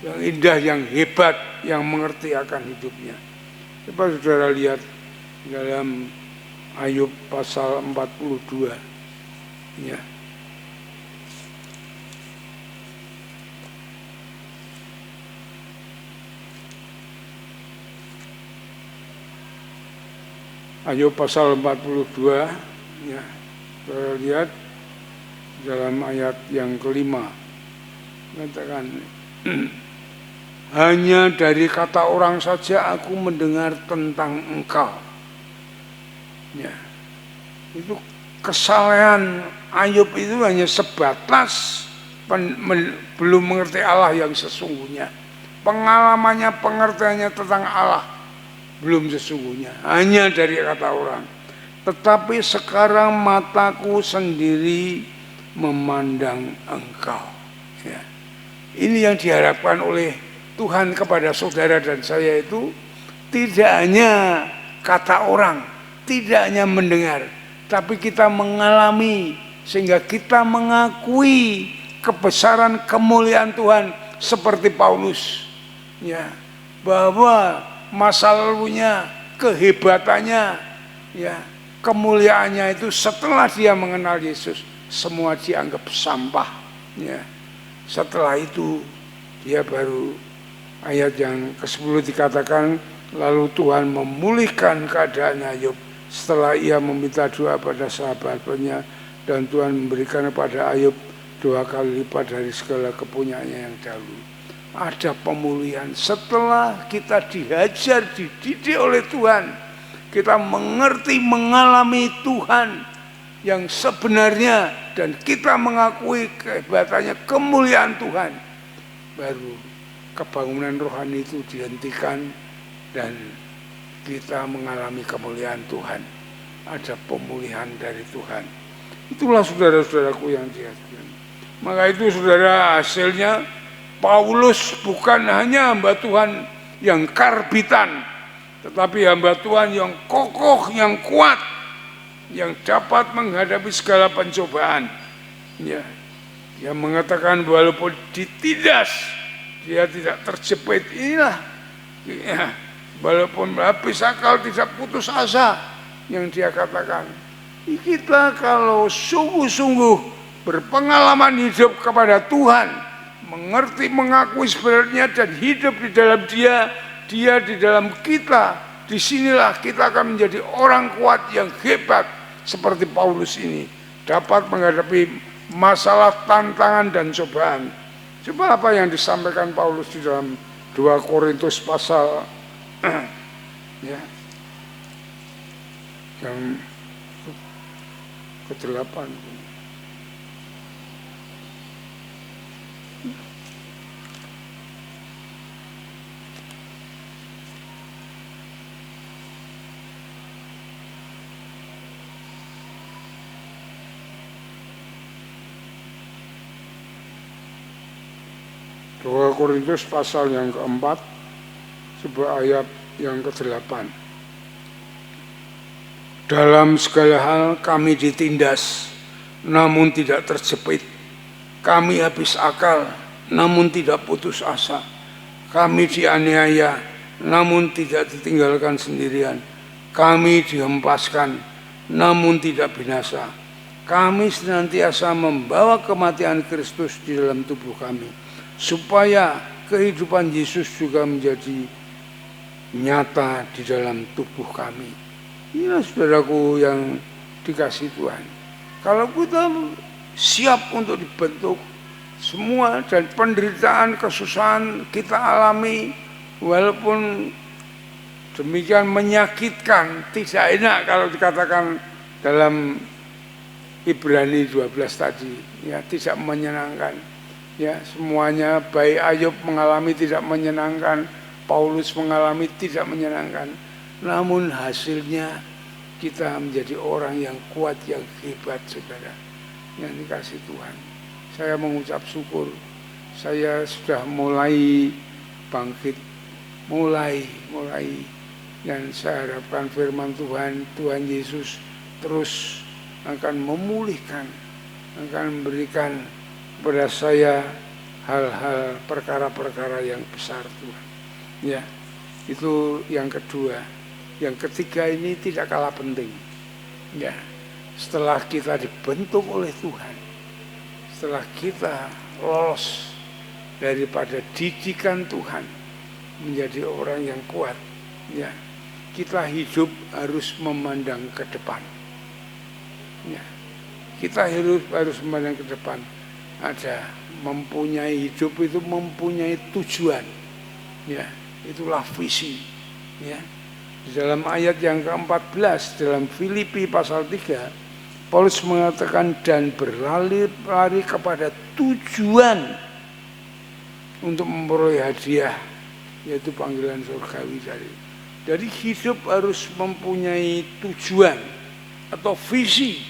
yang indah, yang hebat, yang mengerti akan hidupnya. Coba saudara lihat dalam Ayub pasal 42, ya. Ayub pasal 42, ya, saudara lihat dalam ayat yang kelima, katakan, hanya dari kata orang saja aku mendengar tentang engkau. Ya, itu kesalahan Ayub itu hanya sebatas belum mengerti Allah yang sesungguhnya. Pengalamannya, pengertiannya tentang Allah belum sesungguhnya, hanya dari kata orang. Tetapi sekarang mataku sendiri memandang Engkau. Ya. Ini yang diharapkan oleh Tuhan kepada saudara dan saya itu tidak hanya kata orang, tidak hanya mendengar, tapi kita mengalami sehingga kita mengakui kebesaran kemuliaan Tuhan seperti Paulus. Ya, bahwa masa lalunya, kehebatannya, ya, kemuliaannya itu setelah dia mengenal Yesus semua dianggap sampah. Ya. Setelah itu dia baru, ayat yang ke-10 dikatakan, lalu Tuhan memulihkan keadaan Ayub setelah ia meminta doa pada sahabatnya, dan Tuhan memberikan kepada Ayub 2 kali lipat dari segala kepunyaannya yang dahulu. Ada pemulihan setelah kita dihajar, dididik oleh Tuhan, kita mengerti, mengalami Tuhan yang sebenarnya, dan kita mengakui kehebatannya, kemuliaan Tuhan, baru kebangunan rohani itu dihentikan dan kita mengalami kemuliaan Tuhan. Ada pemulihan dari Tuhan. Itulah saudara-saudaraku yang dikasihi. Maka itu saudara, hasilnya Paulus bukan hanya hamba Tuhan yang karbitan, tetapi hamba Tuhan yang kokoh, yang kuat, yang dapat menghadapi segala pencobaan. Ya, dia mengatakan walaupun ditindas, dia tidak terjepit. Inilah, ya, walaupun habis akal, tidak putus asa, yang dia katakan. Kita kalau sungguh-sungguh berpengalaman hidup kepada Tuhan, mengerti, mengakui sebenarnya dan hidup di dalam Dia di dalam kita, disinilah kita akan menjadi orang kuat yang hebat seperti Paulus ini, dapat menghadapi masalah, tantangan dan cobaan. Coba apa yang disampaikan Paulus di dalam 2 Korintus pasal ya, yang ke-8. 2 Korintus pasal yang ke-4, sebuah ayat yang ke-8. Dalam segala hal kami ditindas, namun tidak terjepit. Kami habis akal, namun tidak putus asa. Kami dianiaya, namun tidak ditinggalkan sendirian. Kami dihempaskan, namun tidak binasa. Kami senantiasa membawa kematian Kristus di dalam tubuh kami, supaya kehidupan Yesus juga menjadi nyata di dalam tubuh kami. Inilah saudaraku yang dikasih Tuhan. Kalau kita siap untuk dibentuk, semua dan penderitaan, kesusahan kita alami, walaupun demikian menyakitkan, tidak enak kalau dikatakan dalam Ibrani 12 tadi, ya, tidak menyenangkan. Ya, semuanya baik Ayub mengalami tidak menyenangkan, Paulus mengalami tidak menyenangkan. Namun hasilnya kita menjadi orang yang kuat, yang hebat, saudara, yang dikasih Tuhan. Saya mengucap syukur, saya sudah mulai bangkit, mulai, dan saya harapkan firman Tuhan, Tuhan Yesus terus akan memulihkan, akan memberikan kepada saya hal-hal, perkara-perkara yang besar Tuhan. Ya, itu yang kedua. Yang ketiga ini tidak kalah penting. Ya, setelah kita dibentuk oleh Tuhan, setelah kita lolos daripada didikan Tuhan menjadi orang yang kuat, ya, kita hidup harus memandang ke depan. Ya, kita harus memandang ke depan. Ada mempunyai hidup itu mempunyai tujuan. Ya, itulah visi. Ya. Di dalam ayat yang ke-14 dalam Filipi pasal 3, Paulus mengatakan dan berlari kepada tujuan untuk memperoleh hadiah, yaitu panggilan surgawi dari. Jadi hidup harus mempunyai tujuan atau visi,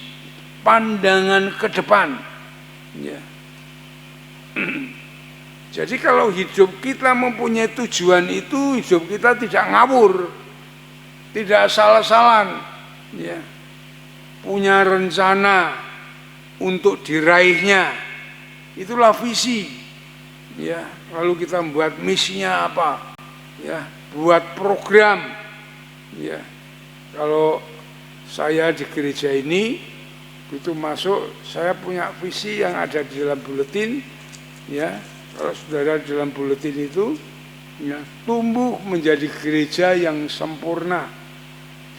pandangan ke depan. Ya. Jadi kalau hidup kita mempunyai tujuan itu, hidup kita tidak ngawur, tidak salah-salan, ya. Punya rencana untuk diraihnya, itulah visi, ya. Lalu kita membuat misinya apa, ya, buat program, ya. Kalau saya di gereja ini, itu masuk, saya punya visi yang ada di dalam buletin, ya. Kalau saudara dalam buletin itu, ya, tumbuh menjadi gereja yang sempurna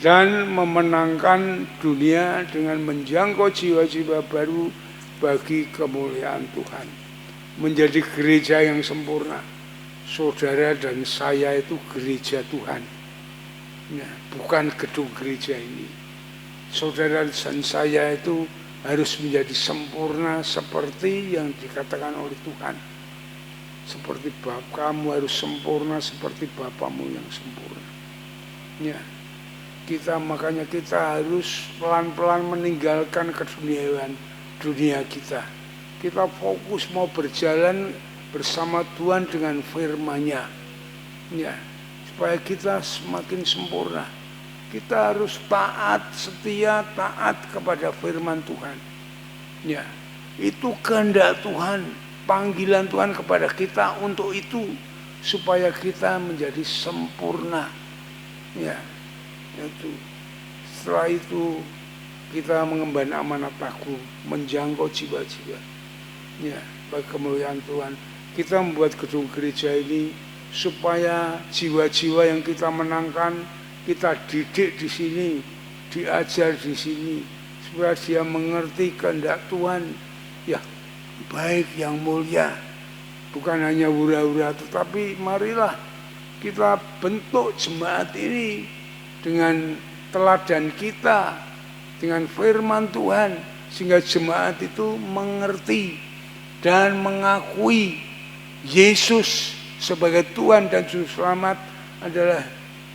dan memenangkan dunia dengan menjangkau jiwa-jiwa baru bagi kemuliaan Tuhan. Menjadi gereja yang sempurna. Saudara dan saya itu gereja Tuhan, ya, bukan gedung gereja ini. Saudara dan saya itu harus menjadi sempurna seperti yang dikatakan oleh Tuhan. Seperti kamu harus sempurna seperti Bapamu yang sempurna. Ya, makanya kita harus pelan-pelan meninggalkan keduniaan dunia kita. Kita fokus mau berjalan bersama Tuhan dengan firman-Nya. Ya, supaya kita semakin sempurna. Kita harus taat, setia, taat kepada firman Tuhan. Ya, itu kehendak Tuhan. Panggilan Tuhan kepada kita untuk itu, supaya kita menjadi sempurna, ya, itu. Setelah itu kita mengemban amanat agung, menjangkau jiwa-jiwa, ya, bagi kemuliaan Tuhan. Kita membuat gedung gereja ini supaya jiwa-jiwa yang kita menangkan, kita didik di sini, diajar di sini, supaya dia mengerti kehendak Tuhan, ya, baik yang mulia, bukan hanya hura-hura, tetapi marilah kita bentuk jemaat ini dengan teladan kita, dengan firman Tuhan, sehingga jemaat itu mengerti dan mengakui Yesus sebagai Tuhan dan Juru Selamat adalah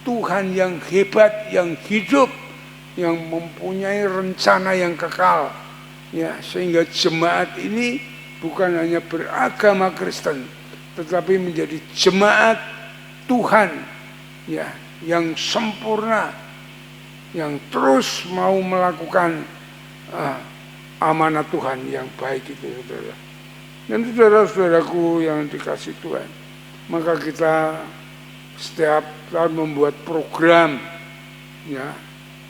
Tuhan yang hebat, yang hidup, yang mempunyai rencana yang kekal, ya, sehingga jemaat ini bukan hanya beragama Kristen, tetapi menjadi jemaat Tuhan, ya, yang sempurna, yang terus mau melakukan amanat Tuhan yang baik itu, saudara. Dan saudara-saudaraku yang dikasih Tuhan, maka kita setiap tahun membuat program, ya,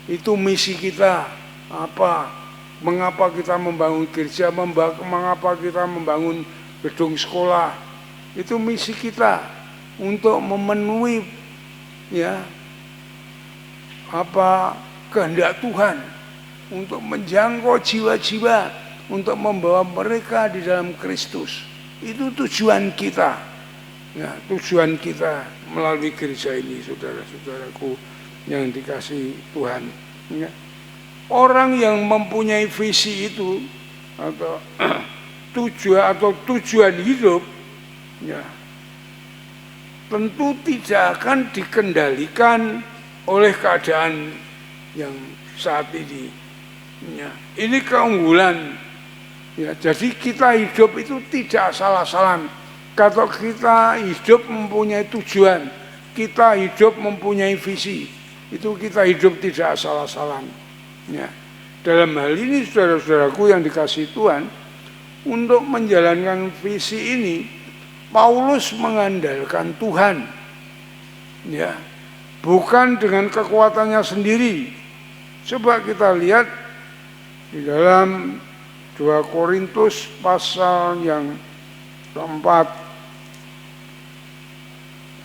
itu misi kita apa? Mengapa kita membangun gereja, mengapa kita membangun gedung sekolah, itu misi kita untuk memenuhi, ya, apa kehendak Tuhan, untuk menjangkau jiwa-jiwa, untuk membawa mereka di dalam Kristus. Itu tujuan kita, ya, tujuan kita melalui gereja ini, saudara-saudaraku yang dikasih Tuhan, ya. Orang yang mempunyai visi itu atau tujuan hidup, ya, tentu tidak akan dikendalikan oleh keadaan yang saat ini. Ya, ini keunggulan. Ya, jadi kita hidup itu tidak salah-salan. Kalau kita hidup mempunyai tujuan, kita hidup mempunyai visi, itu kita hidup tidak salah-salan. Ya, dalam hal ini saudara-saudaraku yang dikasihi Tuhan, untuk menjalankan visi ini Paulus mengandalkan Tuhan, ya, bukan dengan kekuatannya sendiri. Coba kita lihat di dalam 2 Korintus pasal yang keempat,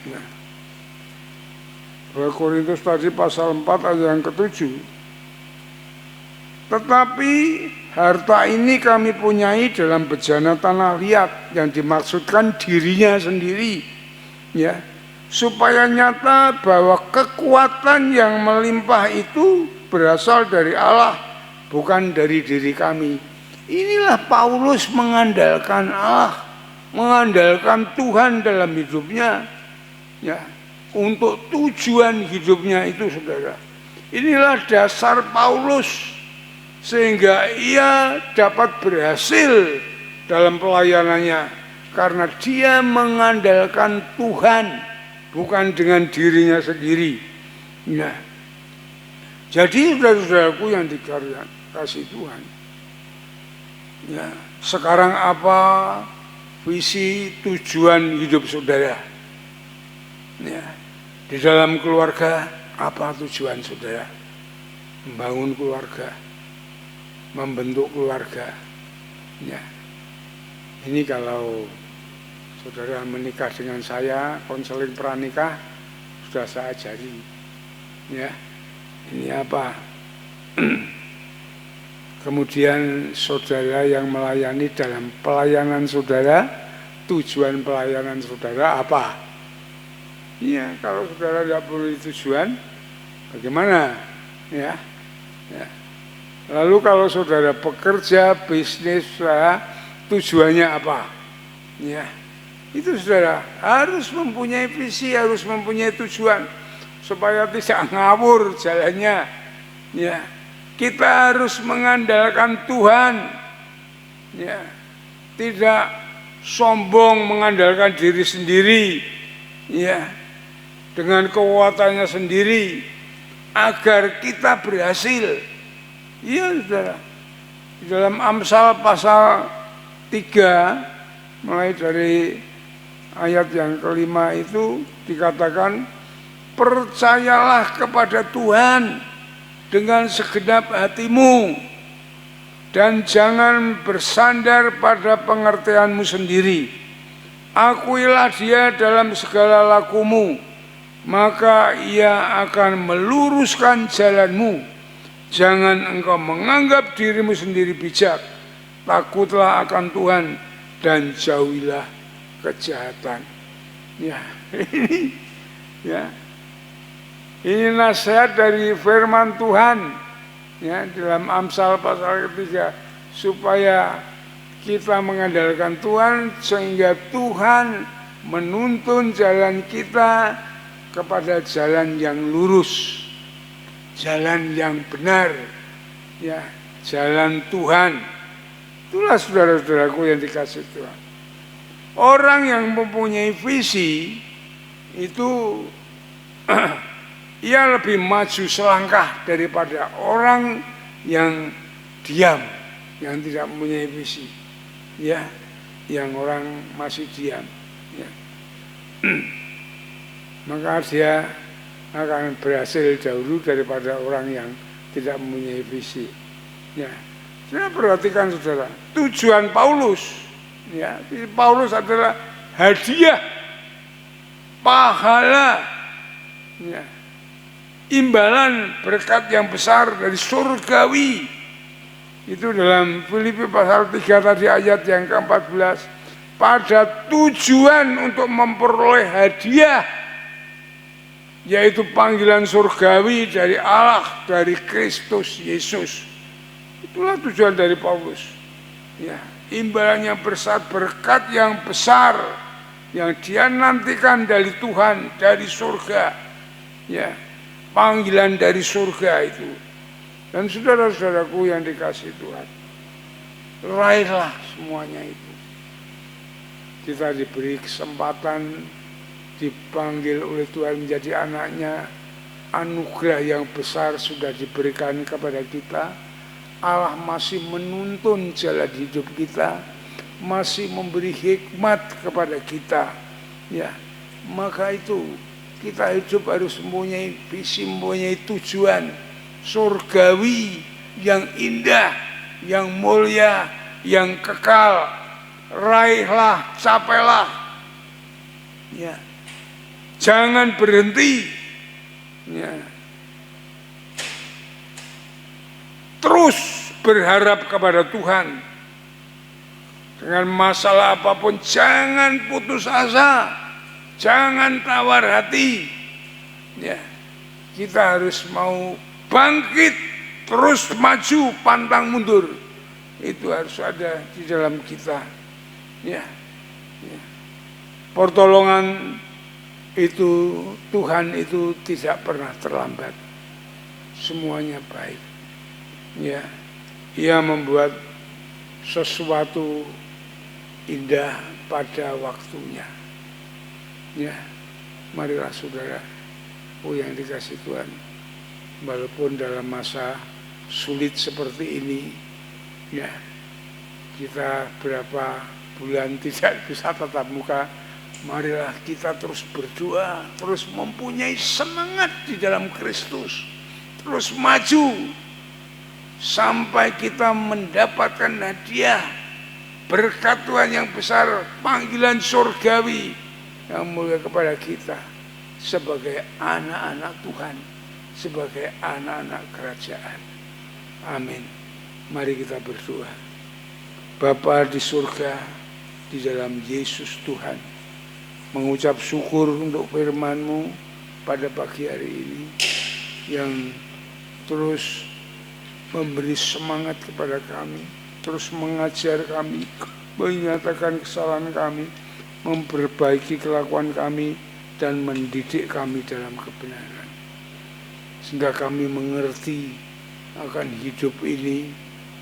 ya. 2 Korintus tadi pasal 4 ayat yang ke-7. Tetapi harta ini kami punyai dalam bejana tanah liat, yang dimaksudkan dirinya sendiri, ya, supaya nyata bahwa kekuatan yang melimpah itu berasal dari Allah, bukan dari diri kami. Inilah Paulus mengandalkan Allah, mengandalkan Tuhan dalam hidupnya, ya, untuk tujuan hidupnya itu, saudara. Inilah dasar Paulus, sehingga ia dapat berhasil dalam pelayanannya, karena dia mengandalkan Tuhan, bukan dengan dirinya sendiri. Nah, jadi saudara-saudaraku yang dikasih Tuhan, ya, sekarang apa visi tujuan hidup saudara? Ya, di dalam keluarga apa tujuan saudara? Membangun keluarga, membentuk keluarga. Ya, ini kalau saudara menikah dengan saya, konseling pranikah sudah saya ajari. Ya, ini apa? Kemudian saudara yang melayani, dalam pelayanan saudara, tujuan pelayanan saudara apa? Iya, kalau saudara tidak punya tujuan, bagaimana? Ya, ya. Lalu kalau saudara bekerja, bisnis, tujuannya apa? Ya, itu saudara harus mempunyai visi, harus mempunyai tujuan supaya tidak ngawur jalannya. Ya, kita harus mengandalkan Tuhan. Ya, tidak sombong mengandalkan diri sendiri. Ya, dengan kekuatannya sendiri agar kita berhasil. Iya saudara, di dalam Amsal pasal 3 mulai dari ayat yang kelima itu dikatakan, percayalah kepada Tuhan dengan segenap hatimu dan jangan bersandar pada pengertianmu sendiri. Akuilah dia dalam segala lakumu, maka ia akan meluruskan jalanmu. Jangan engkau menganggap dirimu sendiri bijak, takutlah akan Tuhan dan jauhilah kejahatan. Ya, ini nasihat dari firman Tuhan, ya, dalam Amsal pasal ketiga, supaya kita mengandalkan Tuhan sehingga Tuhan menuntun jalan kita kepada jalan yang lurus, jalan yang benar, ya, jalan Tuhan. Itulah saudara-saudaraku yang dikasih Tuhan. Orang yang mempunyai visi itu ia lebih maju selangkah daripada orang yang diam, yang tidak mempunyai visi, ya, yang orang masih diam, ya. Maka dia akan berhasil dahulu daripada orang yang tidak mempunyai visi. Ya, saya perhatikan saudara, tujuan Paulus, ya, Paulus adalah hadiah, pahala, ya, imbalan berkat yang besar dari surgawi. Itu dalam Filipi pasal 3 tadi ayat yang ke-14, pada tujuan untuk memperoleh hadiah, yaitu panggilan surgawi dari Allah, dari Kristus Yesus. Itulah tujuan dari Paulus. Ya, imbalan yang besar, berkat yang besar yang dia nantikan dari Tuhan, dari surga. Ya, panggilan dari surga itu. Dan saudara-saudaraku yang dikasih Tuhan, raihlah semuanya itu. Kita diberi kesempatan, dipanggil oleh Tuhan menjadi anaknya, anugerah yang besar sudah diberikan kepada kita. Allah masih menuntun jalan hidup kita, masih memberi hikmat kepada kita. Ya, maka itu kita hidup harus mempunyai visi, mempunyai tujuan surgawi yang indah, yang mulia, yang kekal. Raihlah, capailah. Ya, jangan berhenti, ya. Terus berharap kepada Tuhan. Dengan masalah apapun jangan putus asa, jangan tawar hati. Ya, kita harus mau bangkit, terus maju, pantang mundur. Itu harus ada di dalam kita. Ya, ya. Pertolongan itu, Tuhan itu tidak pernah terlambat. Semuanya baik. Ya, ia membuat sesuatu indah pada waktunya. Ya, marilah saudara, yang dikasih Tuhan, walaupun dalam masa sulit seperti ini, ya, kita berapa bulan tidak bisa tatap muka, marilah kita terus berdoa, terus mempunyai semangat di dalam Kristus, terus maju sampai kita mendapatkan hadiah berkat Tuhan yang besar, panggilan surgawi yang mulia kepada kita sebagai anak-anak Tuhan, sebagai anak-anak kerajaan. Amin. Mari kita berdoa. Bapa di surga, di dalam Yesus Tuhan, mengucap syukur untuk firman-Mu pada pagi hari ini yang terus memberi semangat kepada kami, terus mengajar kami, menyatakan kesalahan kami, memperbaiki kelakuan kami, dan mendidik kami dalam kebenaran. Sehingga kami mengerti akan hidup ini,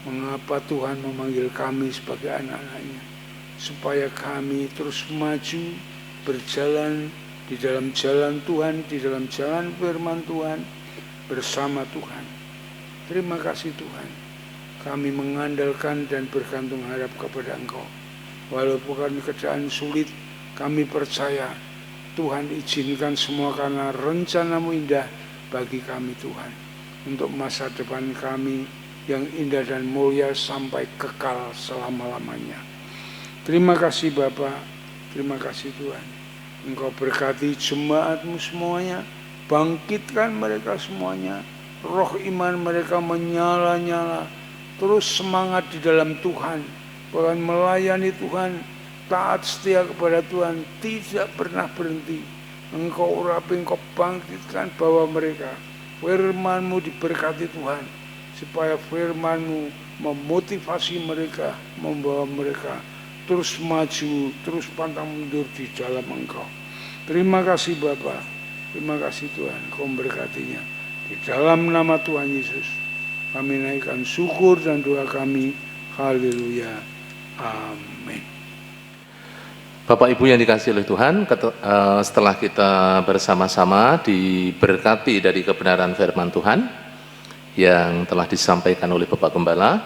mengapa Tuhan memanggil kami sebagai anak-anaknya, supaya kami terus maju, berjalan di dalam jalan Tuhan, di dalam jalan firman Tuhan, bersama Tuhan. Terima kasih Tuhan, kami mengandalkan dan bergantung harap kepada Engkau. Walaupun keadaan sulit, kami percaya Tuhan izinkan semua karena rencana-Mu indah bagi kami Tuhan, untuk masa depan kami yang indah dan mulia sampai kekal selama-lamanya. Terima kasih Bapa, terima kasih Tuhan. Engkau berkati jemaat-Mu semuanya, bangkitkan mereka semuanya, roh iman mereka menyala-nyala, terus semangat di dalam Tuhan, bahkan melayani Tuhan, taat setia kepada Tuhan, tidak pernah berhenti. Engkau urapi, Engkau bangkitkan bahwa mereka, firman-Mu diberkati Tuhan, supaya firman-Mu memotivasi mereka, membawa mereka terus maju, terus pantang mundur di dalam Engkau. Terima kasih Bapa, terima kasih Tuhan, Engkau memberkatinya. Di dalam nama Tuhan Yesus, kami naikkan syukur dan doa kami. Haleluya. Amin. Bapak Ibu yang dikasihi oleh Tuhan, setelah kita bersama-sama diberkati dari kebenaran firman Tuhan yang telah disampaikan oleh Bapak Gembala,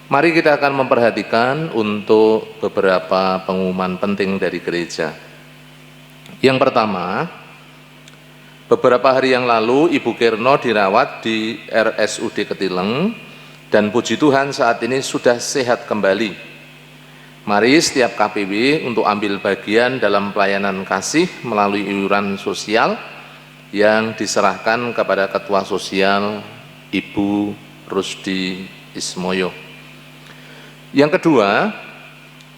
mari kita akan memperhatikan untuk beberapa pengumuman penting dari gereja. Yang pertama, beberapa hari yang lalu Ibu Kirno dirawat di RSUD Ketileng dan puji Tuhan saat ini sudah sehat kembali. Mari setiap KPW untuk ambil bagian dalam pelayanan kasih melalui iuran sosial yang diserahkan kepada Ketua Sosial Ibu Rusdi Ismoyo. Yang kedua,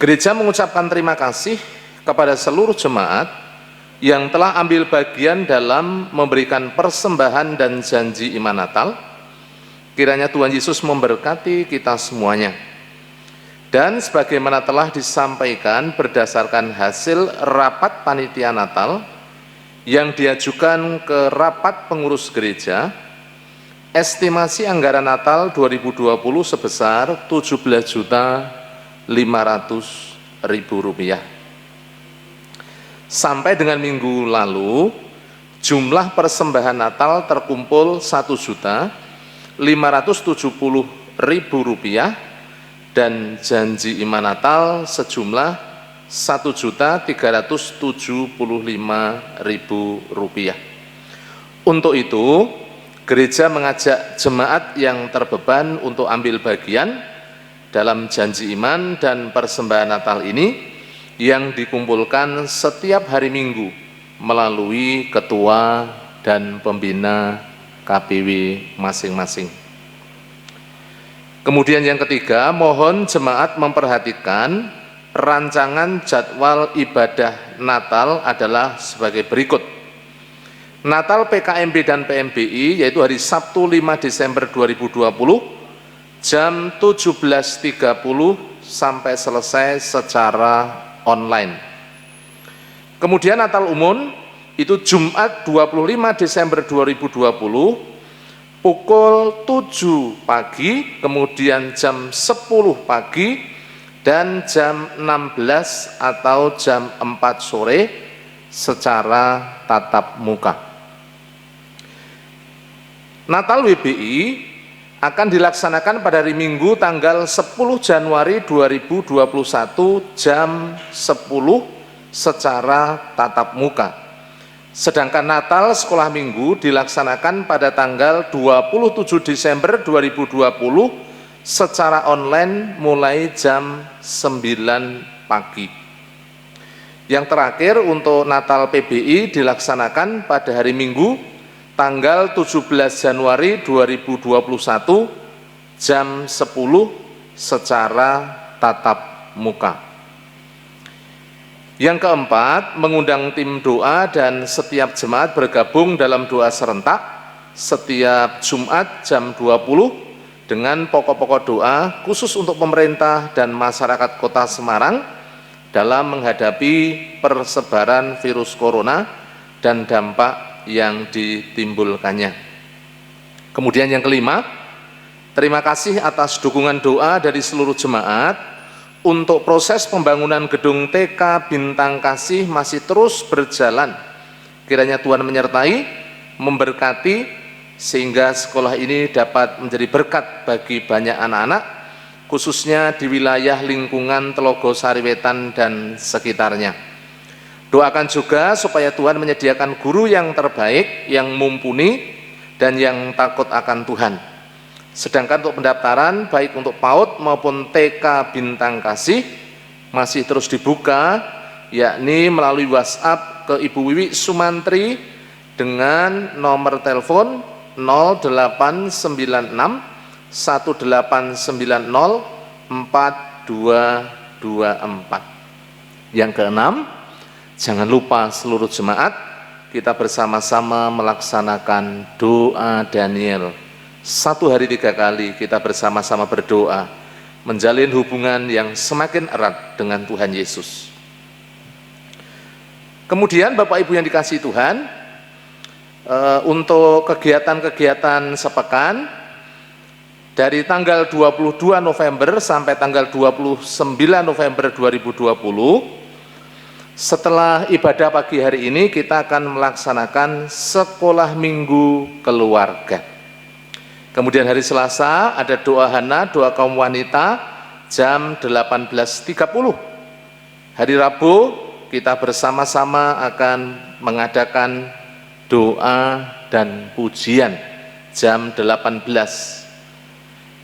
gereja mengucapkan terima kasih kepada seluruh jemaat yang telah ambil bagian dalam memberikan persembahan dan janji iman Natal. Kiranya Tuhan Yesus memberkati kita semuanya. Dan sebagaimana telah disampaikan berdasarkan hasil rapat panitia Natal yang diajukan ke rapat pengurus gereja, estimasi anggaran Natal 2020 sebesar Rp17.500.000. Sampai dengan minggu lalu, jumlah persembahan Natal terkumpul Rp1.570.000 dan janji iman Natal sejumlah Rp1.375.000. Untuk itu, gereja mengajak jemaat yang terbeban untuk ambil bagian dalam janji iman dan persembahan Natal ini yang dikumpulkan setiap hari Minggu melalui ketua dan pembina KPW masing-masing. Kemudian yang ketiga, mohon jemaat memperhatikan rancangan jadwal ibadah Natal adalah sebagai berikut. Natal PKMB dan PMBI yaitu hari Sabtu 5 Desember 2020 jam 17.30 sampai selesai secara online. Kemudian Natal umum itu Jumat 25 Desember 2020 pukul 7 pagi, kemudian jam 10 pagi dan jam 16 atau jam 4 sore secara tatap muka. Natal WBI akan dilaksanakan pada hari Minggu tanggal 10 Januari 2021 jam 10 secara tatap muka. Sedangkan Natal sekolah minggu dilaksanakan pada tanggal 27 Desember 2020 secara online mulai jam 9 pagi. Yang terakhir untuk Natal PBI dilaksanakan pada hari Minggu tanggal 17 Januari 2021 jam 10 secara tatap muka. Yang keempat, mengundang tim doa dan setiap jemaat bergabung dalam doa serentak setiap Jumat jam 20 dengan pokok-pokok doa khusus untuk pemerintah dan masyarakat Kota Semarang dalam menghadapi persebaran virus corona dan dampak yang ditimbulkannya. Kemudian yang kelima, terima kasih atas dukungan doa dari seluruh jemaat untuk proses pembangunan gedung TK Bintang Kasih masih terus berjalan. Kiranya Tuhan menyertai, memberkati, sehingga sekolah ini dapat menjadi berkat bagi banyak anak-anak, khususnya di wilayah lingkungan Telogo Sariwetan dan sekitarnya. Doakan juga supaya Tuhan menyediakan guru yang terbaik, yang mumpuni, dan yang takut akan Tuhan. Sedangkan untuk pendaftaran, baik untuk PAUD maupun TK Bintang Kasih, masih terus dibuka, yakni melalui WhatsApp ke Ibu Wiwi Sumantri dengan nomor telepon 0896 1890 4224. Yang keenam, jangan lupa seluruh jemaat kita bersama-sama melaksanakan doa Daniel. 1 hari 3 kali kita bersama-sama berdoa, menjalin hubungan yang semakin erat dengan Tuhan Yesus. Kemudian Bapak Ibu yang dikasihi Tuhan, untuk kegiatan-kegiatan sepekan dari tanggal 22 November sampai tanggal 29 November 2020, setelah ibadah pagi hari ini kita akan melaksanakan sekolah minggu keluarga. Kemudian hari Selasa ada doa Hana, doa kaum wanita jam 18.30. Hari Rabu kita bersama-sama akan mengadakan doa dan pujian jam 18.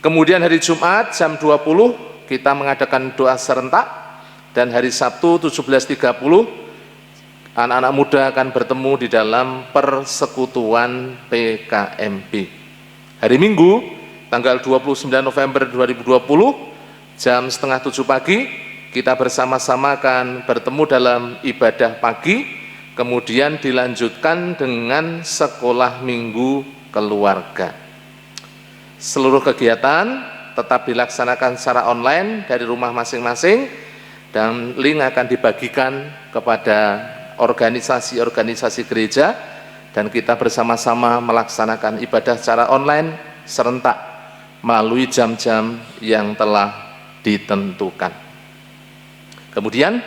Kemudian hari Jumat jam 20 kita mengadakan doa serentak, dan hari Sabtu 17.30 anak-anak muda akan bertemu di dalam persekutuan PKMP. Hari Minggu tanggal 29 November 2020 jam 6:30 pagi kita bersama-sama akan bertemu dalam ibadah pagi, kemudian dilanjutkan dengan sekolah minggu keluarga. Seluruh kegiatan tetap dilaksanakan secara online dari rumah masing-masing, dan link akan dibagikan kepada organisasi-organisasi gereja, dan kita bersama-sama melaksanakan ibadah secara online serentak melalui jam-jam yang telah ditentukan. Kemudian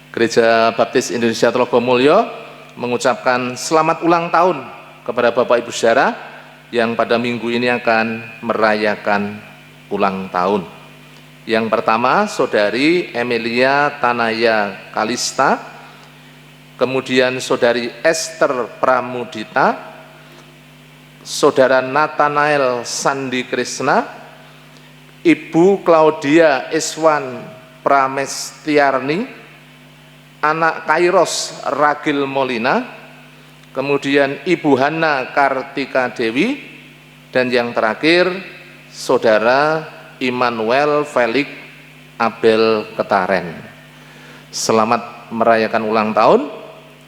Gereja Baptis Indonesia Telogomulyo mengucapkan selamat ulang tahun kepada Bapak Ibu Saudara yang pada minggu ini akan merayakan ulang tahun. Yang pertama, Saudari Emilia Tanaya Kalista, kemudian Saudari Esther Pramudita, Saudara Nathanael Sandi Krishna, Ibu Claudia Iswan Pramestiarni, anak Kairos Ragil Molina, kemudian Ibu Hana Kartika Dewi, dan yang terakhir Saudara Immanuel Felix Abel Ketaren. Selamat merayakan ulang tahun,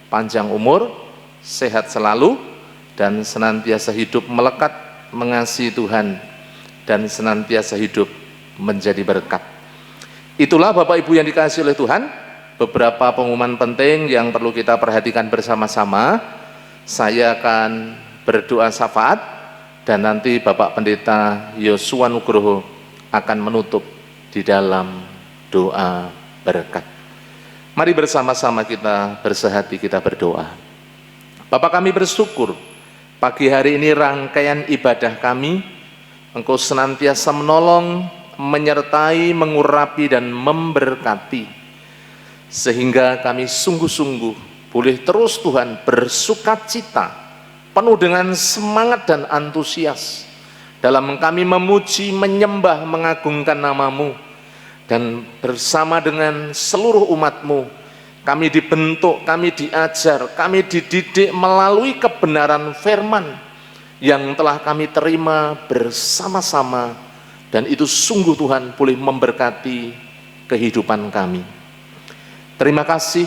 panjang umur, sehat selalu, dan senantiasa hidup melekat mengasihi Tuhan, dan senantiasa hidup menjadi berkat. Itulah Bapak Ibu yang dikasihi oleh Tuhan, beberapa pengumuman penting yang perlu kita perhatikan bersama-sama. Saya akan berdoa syafaat, dan nanti Bapak Pendeta Yosua Nugroho akan menutup di dalam doa berkat. Mari bersama-sama kita bersehati, kita berdoa. Bapa, kami bersyukur pagi hari ini rangkaian ibadah kami, Engkau senantiasa menolong, menyertai, mengurapi, dan memberkati. Sehingga kami sungguh-sungguh boleh terus Tuhan bersukacita, penuh dengan semangat dan antusias dalam kami memuji, menyembah, mengagungkan nama-Mu. Dan bersama dengan seluruh umat-Mu, kami dibentuk, kami diajar, kami dididik melalui kebenaran firman yang telah kami terima bersama-sama, dan itu sungguh Tuhan boleh memberkati kehidupan kami. Terima kasih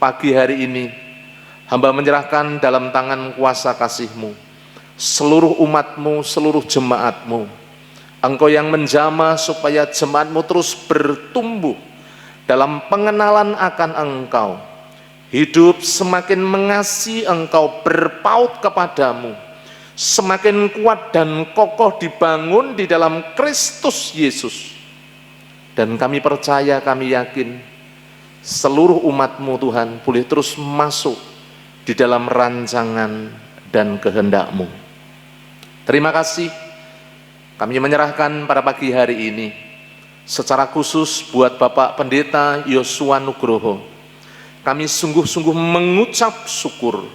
pagi hari ini hamba menyerahkan dalam tangan kuasa kasih-Mu seluruh umat-Mu, seluruh jemaat-Mu. Engkau yang menjamah supaya jemaat-Mu terus bertumbuh dalam pengenalan akan Engkau, hidup semakin mengasihi Engkau, berpaut kepadamu, semakin kuat dan kokoh dibangun di dalam Kristus Yesus. Dan kami percaya, kami yakin seluruh umat-Mu Tuhan boleh terus masuk di dalam rancangan dan kehendak-Mu. Terima kasih, kami menyerahkan pada pagi hari ini secara khusus buat Bapak Pendeta Yosua Nugroho. Kami sungguh-sungguh mengucap syukur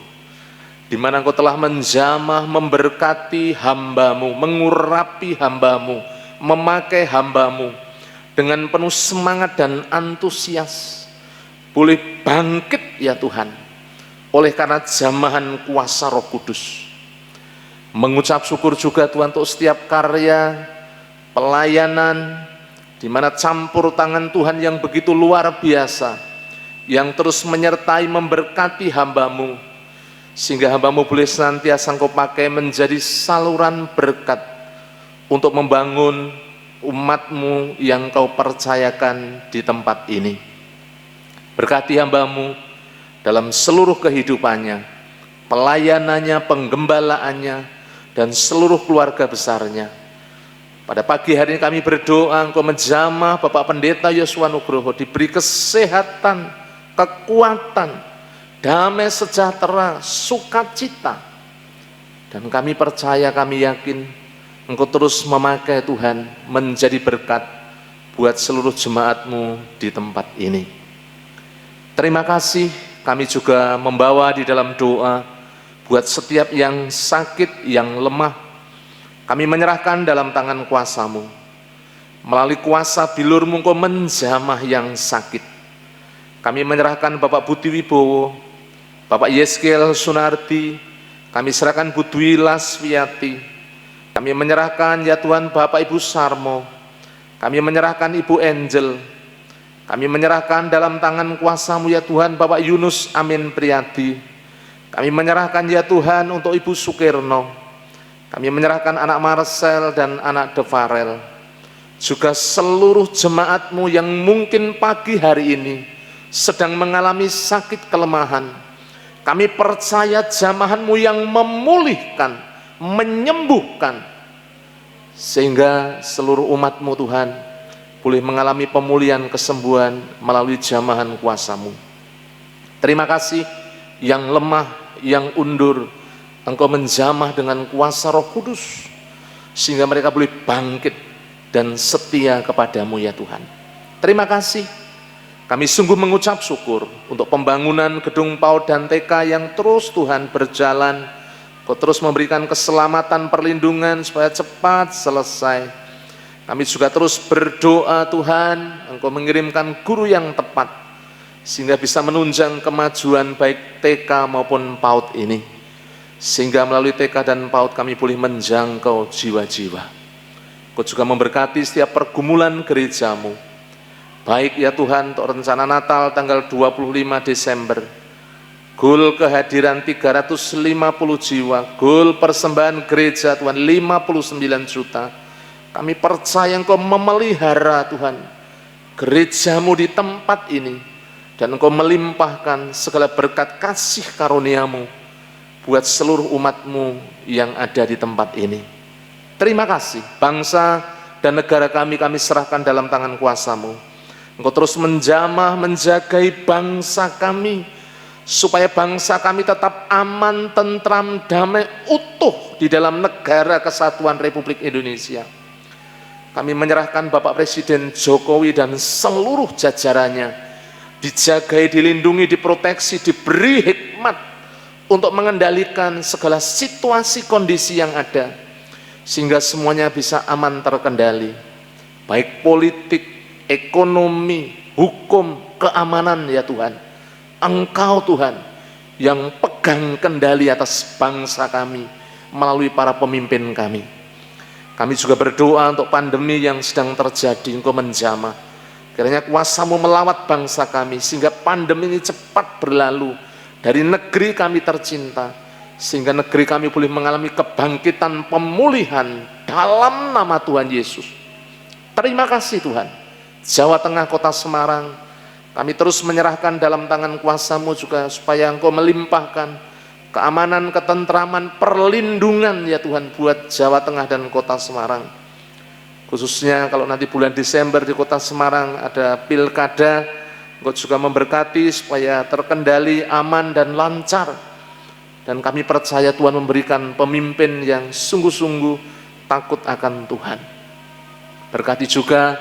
di mana Engkau telah menjamah, memberkati hamba-Mu, mengurapi hamba-Mu, memakai hamba-Mu dengan penuh semangat dan antusias. Boleh bangkit ya Tuhan, oleh karena jamahan kuasa Roh Kudus. Mengucap syukur juga Tuhan untuk setiap karya, pelayanan, di mana campur tangan Tuhan yang begitu luar biasa, yang terus menyertai, memberkati hamba-Mu, sehingga hamba-Mu boleh senantiasa Engkau pakai menjadi saluran berkat untuk membangun umat-Mu yang Kau percayakan di tempat ini. Berkati hamba-Mu dalam seluruh kehidupannya, pelayanannya, penggembalaannya, dan seluruh keluarga besarnya. Pada pagi hari ini kami berdoa Engkau menjamah Bapak Pendeta Yosua Nugroho, diberi kesehatan, kekuatan, damai sejahtera, sukacita. Dan kami percaya, kami yakin Engkau terus memakai Tuhan menjadi berkat buat seluruh jemaat-Mu di tempat ini. Terima kasih, kami juga membawa di dalam doa buat setiap yang sakit, yang lemah. Kami menyerahkan dalam tangan kuasa-Mu. Melalui kuasa bilur-Mu Engkau menjamah yang sakit. Kami menyerahkan Bapak Budi Wibowo, Bapak Yeskel Sunardi, kami serahkan Bu Dwi Lasviati, kami menyerahkan ya Tuhan Bapak Ibu Sarmo, kami menyerahkan Ibu Angel, kami menyerahkan dalam tangan kuasa-Mu ya Tuhan Bapak Yunus Amin Priyadi, kami menyerahkan ya Tuhan untuk Ibu Sukirno, kami menyerahkan anak Marcel dan anak Devarel, juga seluruh jemaat-Mu yang mungkin pagi hari ini sedang mengalami sakit kelemahan. Kami percaya jamahan-Mu yang memulihkan, menyembuhkan, sehingga seluruh umat-Mu Tuhan boleh mengalami pemulihan, kesembuhan melalui jamahan kuasa-Mu. Terima kasih, yang lemah, yang undur, Engkau menjamah dengan kuasa Roh Kudus, sehingga mereka boleh bangkit dan setia kepadamu ya Tuhan. Terima kasih, kami sungguh mengucap syukur untuk pembangunan gedung PAUD dan TK yang terus Tuhan berjalan. Kau terus memberikan keselamatan, perlindungan supaya cepat selesai. Kami juga terus berdoa Tuhan, Engkau mengirimkan guru yang tepat, sehingga bisa menunjang kemajuan baik TK maupun PAUD ini, sehingga melalui TK dan PAUD kami boleh menjangkau jiwa-jiwa. Kau juga memberkati setiap pergumulan gereja-Mu, baik ya Tuhan untuk rencana Natal tanggal 25 Desember, goal kehadiran 350 jiwa, goal persembahan gereja Tuhan 59 juta. Kami percaya Engkau memelihara Tuhan gereja-Mu di tempat ini, dan Engkau melimpahkan segala berkat kasih karunia-Mu buat seluruh umat-Mu yang ada di tempat ini. Terima kasih, bangsa dan negara kami serahkan dalam tangan kuasa-Mu. Engkau terus menjamah, menjagai bangsa kami, supaya bangsa kami tetap aman, tentram, damai, utuh di dalam negara kesatuan Republik Indonesia. Kami menyerahkan Bapak Presiden Jokowi dan seluruh jajarannya, dijagai, dilindungi, diproteksi, diberi hikmat untuk mengendalikan segala situasi kondisi yang ada, sehingga semuanya bisa aman terkendali, baik politik, ekonomi, hukum, keamanan ya Tuhan. Engkau Tuhan yang pegang kendali atas bangsa kami melalui para pemimpin kami. Kami juga berdoa untuk pandemi yang sedang terjadi, Engkau menjamah. Kiranya kuasa-Mu melawat bangsa kami sehingga pandemi ini cepat berlalu dari negeri kami tercinta, sehingga negeri kami boleh mengalami kebangkitan pemulihan dalam nama Tuhan Yesus. Terima kasih Tuhan. Jawa Tengah, Kota Semarang, kami terus menyerahkan dalam tangan kuasa-Mu juga supaya Engkau melimpahkan keamanan, ketentraman, perlindungan ya Tuhan buat Jawa Tengah dan Kota Semarang. Khususnya kalau nanti bulan Desember di Kota Semarang ada pilkada, Engkau juga memberkati supaya terkendali, aman dan lancar. Dan kami percaya Tuhan memberikan pemimpin yang sungguh-sungguh takut akan Tuhan. Berkati juga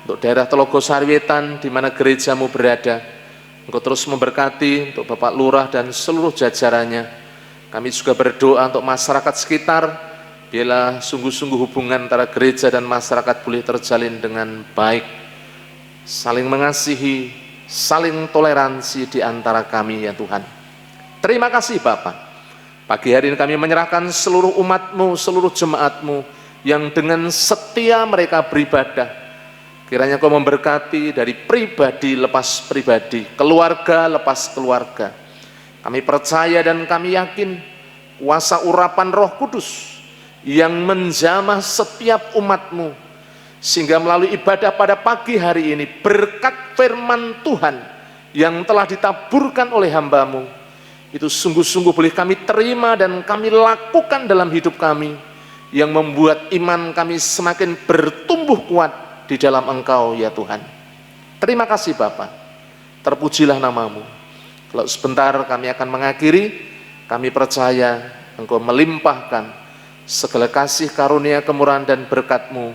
untuk daerah Telogo Sarwetan di mana gereja-Mu berada. Engkau terus memberkati untuk Bapak Lurah dan seluruh jajarannya. Kami juga berdoa untuk masyarakat sekitar, biarlah sungguh-sungguh hubungan antara gereja dan masyarakat boleh terjalin dengan baik, saling mengasihi, saling toleransi di antara kami ya Tuhan. Terima kasih Bapak. Pagi hari ini kami menyerahkan seluruh umat-Mu, seluruh jemaat-Mu yang dengan setia mereka beribadah. Kiranya Kau memberkati dari pribadi lepas pribadi, keluarga lepas keluarga. Kami percaya dan kami yakin kuasa urapan Roh Kudus yang menjamah setiap umat-Mu, sehingga melalui ibadah pada pagi hari ini berkat firman Tuhan yang telah ditaburkan oleh hamba-Mu, itu sungguh-sungguh boleh kami terima dan kami lakukan dalam hidup kami, yang membuat iman kami semakin bertumbuh kuat di dalam Engkau ya Tuhan. Terima kasih Bapa. Terpujilah nama-Mu. Kalau sebentar kami akan mengakhiri, kami percaya Engkau melimpahkan segala kasih karunia, kemurahan dan berkat-Mu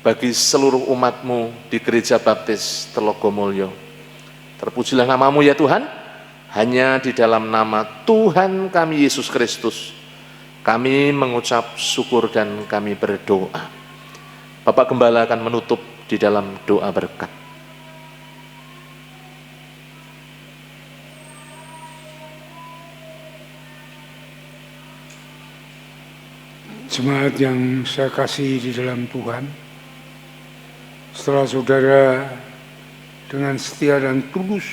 bagi seluruh umat-Mu di Gereja Baptis Telogomulyo. Terpujilah nama-Mu ya Tuhan. Hanya di dalam nama Tuhan kami Yesus Kristus kami mengucap syukur dan kami berdoa. Bapak Gembala akan menutup di dalam doa berkat. Jemaat yang saya kasih di dalam Tuhan, setelah saudara dengan setia dan tulus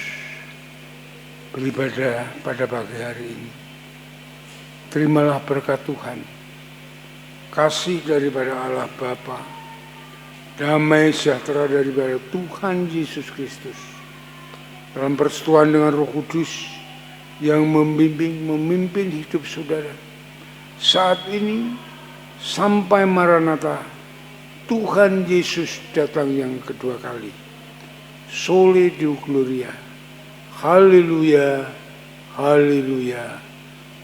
beribadah pada pagi hari ini, terimalah berkat Tuhan, kasih daripada Allah Bapa, damai sejahtera daripada Tuhan Yesus Kristus, dalam persekutuan dengan Roh Kudus yang memimpin hidup saudara saat ini sampai Maranatha, Tuhan Yesus datang yang kedua kali. Soli Deo Gloria. Haleluya, haleluya,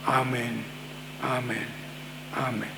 amin, amin, amin.